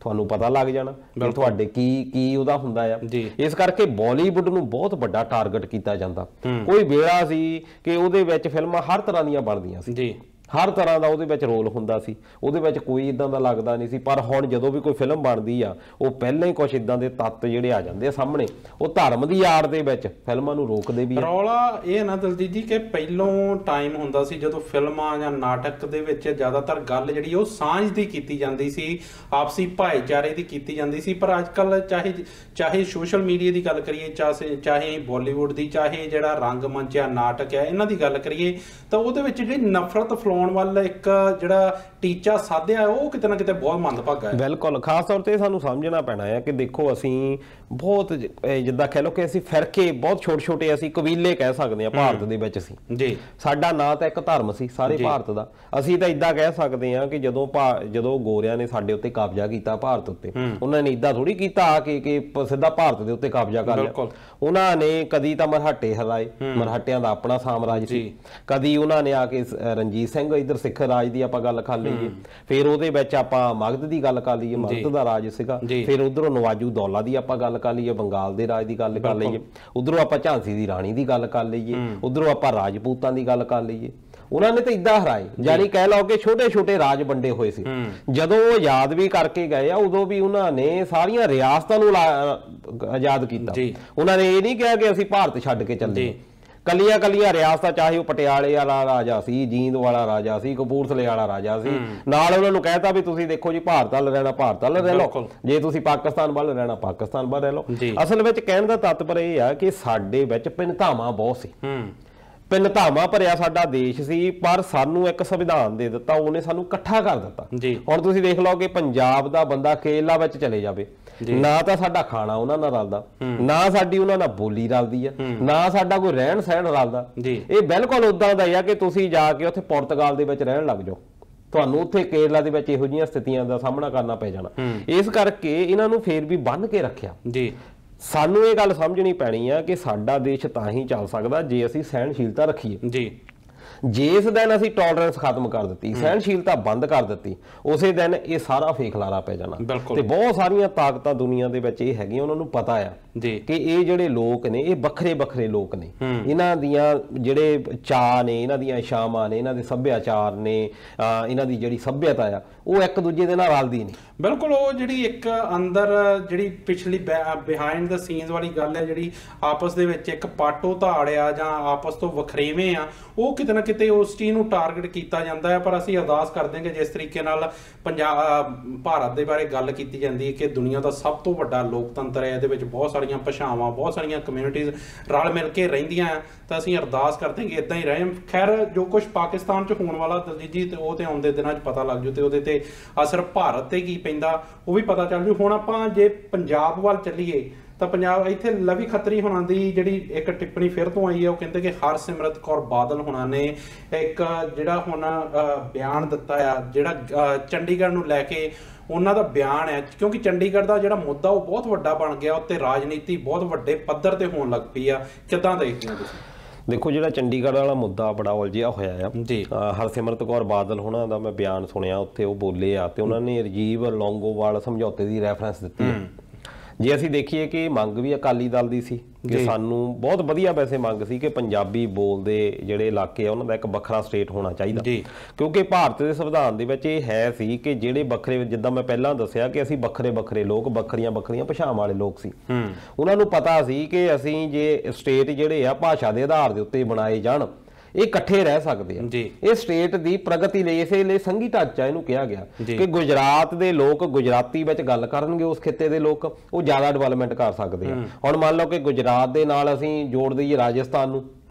S2: ਤੁਹਾਨੂੰ ਪਤਾ ਲੱਗ ਜਾਣਾ ਕਿ ਤੁਹਾਡੇ ਕੀ ਉਹਦਾ ਹੁੰਦਾ ਆ। ਇਸ ਕਰਕੇ ਬਾਲੀਵੁੱਡ ਨੂੰ ਬਹੁਤ ਵੱਡਾ ਟਾਰਗੇਟ ਕੀਤਾ ਜਾਂਦਾ। ਕੋਈ ਵੇਲਾ ਸੀ ਕਿ ਉਹਦੇ ਵਿੱਚ ਫਿਲਮਾਂ ਹਰ ਤਰ੍ਹਾਂ ਦੀਆਂ ਬਣਦੀਆਂ ਸੀ ਜੀ, ਹਰ ਤਰ੍ਹਾਂ ਦਾ ਉਹਦੇ ਵਿੱਚ ਰੋਲ ਹੁੰਦਾ ਸੀ, ਉਹਦੇ ਵਿੱਚ ਕੋਈ ਇਦਾਂ ਦਾ ਲੱਗਦਾ ਨਹੀਂ ਸੀ। ਪਰ ਹੁਣ ਜਦੋਂ ਵੀ ਕੋਈ ਫਿਲਮ ਬਣਦੀ ਆ ਉਹ ਪਹਿਲਾਂ ਹੀ ਕੁਝ ਇਦਾਂ ਦੇ ਤੱਤ ਜਿਹੜੇ ਆ ਜਾਂਦੇ ਆ ਸਾਹਮਣੇ, ਉਹ ਧਰਮ ਦੀ ਆੜ ਦੇ ਵਿੱਚ ਫਿਲਮਾਂ ਨੂੰ ਰੋਕਦੇ ਵੀ ਆ।
S1: ਰੌਲਾ ਇਹ ਨਾ ਦਲਜੀਤ ਜੀ ਕਿ ਪਹਿਲੋਂ ਟਾਈਮ ਹੁੰਦਾ ਸੀ ਜਦੋਂ ਫਿਲਮਾਂ ਜਾਂ ਨਾਟਕ ਦੇ ਵਿੱਚ ਜ਼ਿਆਦਾਤਰ ਗੱਲ ਜਿਹੜੀ ਉਹ ਸਾਂਝ ਦੀ ਕੀਤੀ ਜਾਂਦੀ ਸੀ, ਆਪਸੀ ਭਾਈਚਾਰੇ ਦੀ ਕੀਤੀ ਜਾਂਦੀ ਸੀ। ਪਰ ਅੱਜ ਕੱਲ ਚਾਹੇ ਸੋਸ਼ਲ ਮੀਡੀਆ ਦੀ ਗੱਲ ਕਰੀਏ, ਚਾਹੇ ਬਾਲੀਵੁੱਡ ਦੀ, ਚਾਹੇ ਜਿਹੜਾ ਰੰਗਮੰਚ ਆ ਨਾਟਕ ਆ ਇਹਨਾਂ ਦੀ ਗੱਲ ਕਰੀਏ, ਤਾਂ ਉਹਦੇ ਵਿੱਚ ਜਿਹੜੀ ਨਫ਼ਰਤ ਫਲਾਉਣ ਵੱਲ ਇੱਕ ਜਿਹੜਾ ਟੀਚਾ ਸਾਧਿਆ ਉਹ ਕਿਤੇ ਨਾ ਕਿਤੇ ਬਹੁਤ ਮੰਦਭਾਗਾ ਹੈ।
S2: ਬਿਲਕੁਲ, ਖਾਸ ਤੌਰ ਤੇ ਸਾਨੂੰ ਸਮਝਣਾ ਪੈਣਾ ਹੈ ਕਿ ਦੇਖੋ ਅਸੀਂ ਬਹੁਤ ਜਿੱਦਾਂ ਕਹਿ ਲਓ ਕਿ ਅਸੀਂ ਫਿਰਕੇ ਬਹੁਤ ਛੋਟੇ ਅਸੀਂ ਕਬੀਲੇ ਕਹਿ ਸਕਦੇ ਹਾਂ ਭਾਰਤ ਦੇ ਵਿੱਚ। ਅਸੀਂ ਜੀ ਸਾਡਾ ਨਾਂ ਤਾਂ ਇੱਕ ਧਰਮ ਸੀ ਸਾਰੇ ਭਾਰਤ ਦਾ। ਅਸੀਂ ਤਾਂ ਇਦਾਂ ਕਹਿ ਸਕਦੇ ਹਾਂ ਕਿ ਜਦੋਂ ਗੋਰਿਆਂ ਨੇ ਸਾਡੇ ਉੱਤੇ ਕਬਜ਼ਾ ਕੀਤਾ ਭਾਰਤ ਉੱਤੇ, ਉਹਨਾਂ ਨੇ ਇਦਾਂ ਥੋੜੀ ਕੀਤਾ ਆ ਕਿ ਸਿੱਧਾ ਭਾਰਤ ਦੇ ਉੱਤੇ ਕਬਜ਼ਾ ਕਰ ਲਿਆ। ਉਹਨਾਂ ਨੇ ਕਦੀ ਤਾਂ ਮਰਹੱਟੇ ਹਰਾਏ, ਮਰਹੱਟਿਆਂ ਦਾ ਆਪਣਾ ਸਾਮਰਾਜ ਸੀ, ਕਦੀ ਉਹਨਾਂ ਨੇ ਆ ਕੇ ਰਣਜੀਤ ਸਿੰਘ ਇਧਰ ਸਿੱਖ ਰਾਜ ਦੀ ਆਪਾਂ ਗੱਲ ਕਰ ਲਈਏ, ਫਿਰ ਉਹਦੇ ਵਿੱਚ ਆਪਾਂ ਮਗਧ ਦੀ ਗੱਲ ਕਰ ਲਈਏ, ਮਗਧ ਦਾ ਰਾਜ ਸੀਗਾ, ਫਿਰ ਉਧਰੋਂ ਨਵਾਜੂ ਦੌਲਾ ਦੀ ਆਪਾਂ ਗੱਲ ਕਰ ਲਈਏ, ਬੰਗਾਲ ਦੇ ਰਾਜ ਦੀ ਗੱਲ ਕਰ ਲਈਏ, ਉਧਰੋਂ ਆਪਾਂ ਝਾਂਸੀ ਦੀ ਰਾਣੀ ਦੀ ਗੱਲ ਕਰ ਲਈਏ, ਉਧਰੋਂ ਆਪਾਂ ਰਾਜਪੂਤਾਂ ਦੀ ਗੱਲ ਕਰ ਲਈਏ। ਉਹਨਾਂ ਨੇ ਤਾਂ ਇਦਾਂ ਹਰਾਏ, ਜਾਨੀ ਕਹਿ ਲਓ ਕਿ ਛੋਟੇ ਰਾਜ ਵੰਡੇ ਹੋਏ ਸੀ। ਜਦੋਂ ਉਹ ਆਜ਼ਾਦ ਵੀ ਕਰਕੇ ਗਏ ਆ ਉਦੋਂ ਵੀ ਉਹਨਾਂ ਨੇ ਸਾਰੀਆਂ ਰਿਆਸਤਾਂ ਨੂੰ ਆਜ਼ਾਦ ਕੀਤਾ। ਉਹਨਾਂ ਨੇ ਇਹ ਨਹੀਂ ਕਿਹਾ ਕਿ ਅਸੀਂ ਭਾਰਤ ਛੱਡ ਕੇ ਚੱਲੇ, ਕੱਲੀਆਂ ਰਿਆਸਤਾਂ, ਚਾਹੇ ਉਹ ਪਟਿਆਲੇ ਵਾਲਾ ਰਾਜਾ ਸੀ, ਜੀਂਦ ਵਾਲਾ ਰਾਜਾ ਸੀ, ਕਪੂਰਥਲੇ ਵਾਲਾ ਰਾਜਾ ਸੀ, ਨਾਲ ਉਹਨਾਂ ਨੂੰ ਕਹਿਤਾ ਵੀ ਤੁਸੀਂ ਦੇਖੋ ਜੀ ਭਾਰਤ ਵੱਲ ਰਹਿਣਾ ਭਾਰਤ ਵੱਲ ਰਹਿ ਲਓ, ਜੇ ਤੁਸੀਂ ਪਾਕਿਸਤਾਨ ਵੱਲ ਰਹਿਣਾ ਪਾਕਿਸਤਾਨ ਵੱਲ ਰਹਿ ਲਓ। ਅਸਲ ਵਿੱਚ ਕਹਿਣ ਦਾ ਤੱਤਪਰ ਇਹ ਆ ਕਿ ਸਾਡੇ ਵਿੱਚ ਭਿੰਨਤਾਵਾਂ ਬਹੁਤ ਸੀ, ਭਿੰਨਤਾਵਾਂ ਭਰਿਆ ਸਾਡਾ ਦੇਸ਼ ਸੀ, ਪਰ ਸਾਨੂੰ ਇੱਕ ਸੰਵਿਧਾਨ ਦੇ ਦਿੱਤਾ, ਉਹਨੇ ਸਾਨੂੰ ਇਕੱਠਾ ਕਰ ਦਿੱਤਾ। ਹੁਣ ਤੁਸੀਂ ਦੇਖ ਲਓ ਕਿ ਪੰਜਾਬ ਦਾ ਬੰਦਾ ਕੇਰਲਾ ਵਿੱਚ ਚਲੇ ਜਾਵੇ, ਨਾ ਤਾਂ ਸਾਡਾ ਖਾਣਾ ਉਹਨਾਂ ਨਾਲ ਰਲਦਾ, ਨਾ ਸਾਡੀ ਉਹਨਾਂ ਨਾਲ ਬੋਲੀ ਰਲਦੀ ਆ, ਨਾ ਸਾਡਾ ਕੋਈ ਰਹਿਣ ਸਹਿਣ ਰਲਦਾ। ਇਹ ਬਿਲਕੁਲ ਉਦਾਂ ਦਾ ਹੀ ਆ ਕਿ ਤੁਸੀਂ ਜਾ ਕੇ ਉੱਥੇ ਪੁਰਤਗਾਲ ਦੇ ਵਿੱਚ ਰਹਿਣ ਲੱਗ ਜਾਓ, ਤੁਹਾਨੂੰ ਉੱਥੇ ਕੇਰਲਾ ਦੇ ਵਿੱਚ ਇਹੋ ਜਿਹੀਆਂ ਸਥਿਤੀਆਂ ਦਾ ਸਾਹਮਣਾ ਕਰਨਾ ਪੈ ਜਾਣਾ। ਇਸ ਕਰਕੇ ਇਹਨਾਂ ਨੂੰ ਫੇਰ ਵੀ ਬੰਨ੍ਹ ਕੇ ਰੱਖਿਆ। ਸਾਨੂੰ ਇਹ ਗੱਲ ਸਮਝਣੀ ਪੈਣੀ ਆ ਕਿ ਸਾਡਾ ਦੇਸ਼ ਤਾਂ ਹੀ ਚੱਲ ਸਕਦਾ ਜੇ ਅਸੀਂ ਸਹਿਣਸ਼ੀਲਤਾ ਰੱਖੀਏ। ਜਿਸ ਦਿਨ ਅਸੀਂ ਟੋਲਰੈਂਸ ਖਤਮ ਕਰ ਦਿੱਤੀ, ਸਹਿਣਸ਼ੀਲਤਾ ਬੰਦ ਕਰ ਦਿੱਤੀ, ਉਸੇ ਦਿਨ ਇਹ ਸਾਰਾ ਫੇਖਲਾਰਾ ਪੈ ਜਾਣਾ। ਤੇ ਬਹੁਤ ਸਾਰੀਆਂ ਤਾਕਤਾਂ ਦੁਨੀਆ ਦੇ ਵਿੱਚ ਇਹ ਹੈਗੀਆਂ, ਉਹਨਾਂ ਨੂੰ ਪਤਾ ਆ ਕਿ ਇਹ ਜਿਹੜੇ ਲੋਕ ਨੇ ਇਹ ਵੱਖਰੇ ਲੋਕ ਨੇ, ਇਹਨਾਂ ਦੀਆਂ ਜਿਹੜੇ ਚਾਅ ਨੇ, ਇਹਨਾਂ ਦੀਆਂ ਇਛਾਵਾਂ ਨੇ, ਇਹਨਾਂ ਦੇ ਸੱਭਿਆਚਾਰ ਨੇ, ਇਹਨਾਂ ਦੀ ਜਿਹੜੀ ਸੱਭਿਅਤਾ ਆ ਉਹ ਇੱਕ ਦੂਜੇ ਦੇ ਨਾਲ ਰਲਦੀ ਨਹੀਂ।
S1: ਬਿਲਕੁਲ, ਉਹ ਜਿਹੜੀ ਇੱਕ ਅੰਦਰ ਜਿਹੜੀ ਪਿਛਲੀ ਬਿਹਾਈਂਡ ਦਾ ਸੀਨਸ ਵਾਲੀ ਗੱਲ ਹੈ, ਜਿਹੜੀ ਆਪਸ ਦੇ ਵਿੱਚ ਇੱਕ ਪਾਟੋ ਧਾੜ ਆ ਜਾਂ ਆਪਸ ਤੋਂ ਵਖਰੇਵੇਂ ਆ, ਉਹ ਕਿਤੇ ਨਾ ਕਿਤੇ ਉਸ ਚੀਜ਼ ਨੂੰ ਟਾਰਗੇਟ ਕੀਤਾ ਜਾਂਦਾ ਹੈ। ਪਰ ਅਸੀਂ ਅਰਦਾਸ ਕਰਦੇ ਹਾਂ ਕਿ ਜਿਸ ਤਰੀਕੇ ਨਾਲ ਭਾਰਤ ਦੇ ਬਾਰੇ ਗੱਲ ਕੀਤੀ ਜਾਂਦੀ ਹੈ ਕਿ ਦੁਨੀਆ ਦਾ ਸਭ ਤੋਂ ਵੱਡਾ ਲੋਕਤੰਤਰ ਹੈ, ਇਹਦੇ ਵਿੱਚ ਬਹੁਤ ਸਾਰੀਆਂ ਭਾਸ਼ਾਵਾਂ, ਬਹੁਤ ਸਾਰੀਆਂ ਕਮਿਊਨਿਟੀਜ਼ ਰਲ ਮਿਲ ਕੇ ਰਹਿੰਦੀਆਂ ਆ, ਤਾਂ ਅਸੀਂ ਅਰਦਾਸ ਕਰਦੇ ਹਾਂ ਕਿ ਇਦਾਂ ਹੀ ਰਹੇ। ਖੈਰ, ਜੋ ਕੁਝ ਪਾਕਿਸਤਾਨ 'ਚ ਹੋਣ ਵਾਲਾ ਦਲਜੀਤ ਜੀ, ਤੇ ਉਹ ਤੇ ਆਉਂਦੇ ਦਿਨਾਂ 'ਚ ਪਤਾ ਲੱਗ ਜੂ, ਤੇ ਉਹਦੇ ਤੇ ਅਸਰ ਭਾਰਤ ਤੇ ਕੀ ਪੈਂਦਾ ਉਹ ਵੀ ਪਤਾ ਚੱਲ ਜੂ। ਹੁਣ ਆਪਾਂ ਜੇ ਪੰਜਾਬ ਵੱਲ ਚੱਲੀਏ ਤਾਂ ਪੰਜਾਬ ਇੱਥੇ ਲਵੀ ਖੱਤਰੀ ਹੋਣਾ ਦੀ ਜਿਹੜੀ ਇੱਕ ਟਿੱਪਣੀ ਫਿਰ ਤੋਂ ਆਈ ਹੈ, ਉਹ ਕਹਿੰਦੇ ਕਿ ਹਰਸਿਮਰਤ ਕੌਰ ਬਾਦਲ ਹੋਣਾ ਨੇ ਇੱਕ ਜਿਹੜਾ ਹੁਣ ਬਿਆਨ ਦਿੱਤਾ ਆ, ਜਿਹੜਾ ਚੰਡੀਗੜ੍ਹ ਨੂੰ ਲੈ ਕੇ ਉਹਨਾਂ ਦਾ ਬਿਆਨ ਹੈ, ਕਿਉਂਕਿ ਚੰਡੀਗੜ੍ਹ ਦਾ ਜਿਹੜਾ ਮੁੱਦਾ ਉਹ ਬਹੁਤ ਵੱਡਾ ਬਣ ਗਿਆ, ਉੱਤੇ ਰਾਜਨੀਤੀ ਬਹੁਤ ਵੱਡੇ ਪੱਧਰ ਤੇ ਹੋਣ ਲੱਗ ਪਈ ਆ। ਕਿੱਦਾਂ ਦੇਖਦੇ ਹੋ ਤੁਸੀਂ?
S2: ਦੇਖੋ, ਜਿਹੜਾ ਚੰਡੀਗੜ੍ਹ ਵਾਲਾ ਮੁੱਦਾ ਬੜਾ ਉਲਝਿਆ ਹੋਇਆ ਆ ਜੀ। ਹਰਸਿਮਰਤ ਕੌਰ ਬਾਦਲ ਹੋਣਾ ਦਾ ਮੈਂ ਬਿਆਨ ਸੁਣਿਆ, ਉੱਥੇ ਉਹ ਬੋਲੇ ਆ ਤੇ ਉਹਨਾਂ ਨੇ ਰਾਜੀਵ ਲੌਂਗੋਵਾਲ ਸਮਝੌਤੇ ਦੀ ਰੈਫਰੈਂਸ ਦਿੱਤੀ। ਜੇ ਅਸੀਂ ਦੇਖੀਏ ਕਿ ਮੰਗ ਵੀ ਅਕਾਲੀ ਦਲ ਦੀ ਸੀ ਕਿ ਸਾਨੂੰ ਬਹੁਤ ਵਧੀਆ ਵੈਸੇ ਮੰਗ ਸੀ ਕਿ ਪੰਜਾਬੀ ਬੋਲਦੇ ਜਿਹੜੇ ਇਲਾਕੇ ਆ ਉਹਨਾਂ ਦਾ ਇੱਕ ਵੱਖਰਾ ਸਟੇਟ ਹੋਣਾ ਚਾਹੀਦਾ, ਕਿਉਂਕਿ ਭਾਰਤ ਦੇ ਸੰਵਿਧਾਨ ਦੇ ਵਿੱਚ ਇਹ ਹੈ ਸੀ ਕਿ ਜਿਹੜੇ ਵੱਖਰੇ, ਜਿੱਦਾਂ ਮੈਂ ਪਹਿਲਾਂ ਦੱਸਿਆ ਕਿ ਅਸੀਂ ਵੱਖਰੇ ਵੱਖਰੇ ਲੋਕ, ਵੱਖਰੀਆਂ ਵੱਖਰੀਆਂ ਭਾਸ਼ਾਵਾਂ ਵਾਲੇ ਲੋਕ ਸੀ, ਉਹਨਾਂ ਨੂੰ ਪਤਾ ਸੀ ਕਿ ਅਸੀਂ ਜੇ ਸਟੇਟ ਜਿਹੜੇ ਆ ਭਾਸ਼ਾ ਦੇ ਆਧਾਰ ਦੇ ਉੱਤੇ ਬਣਾਏ ਜਾਣ ਇਹ ਇਕੱਠੇ ਰਹਿ ਸਕਦੇ ਆ। ਇਹ ਸਟੇਟ ਦੀ ਪ੍ਰਗਤੀ ਲਈ ਇਸੇ ਲਈ ਸੰਘੀ ਢਾਂਚਾ ਇਹਨੂੰ ਕਿਹਾ ਗਿਆ ਕਿ ਗੁਜਰਾਤ ਦੇ ਲੋਕ ਗੁਜਰਾਤੀ ਵਿੱਚ ਗੱਲ ਕਰਨਗੇ, ਉਸ ਖਿੱਤੇ ਦੇ ਲੋਕ ਉਹ ਜ਼ਿਆਦਾ ਡਿਵੈਲਪਮੈਂਟ ਕਰ ਸਕਦੇ ਆ। ਹੁਣ ਮੰਨ ਲਓ ਕਿ ਗੁਜਰਾਤ ਦੇ ਨਾਲ ਅਸੀਂ ਜੋੜ ਦਈਏ ਰਾਜਸਥਾਨ ਨੂੰ,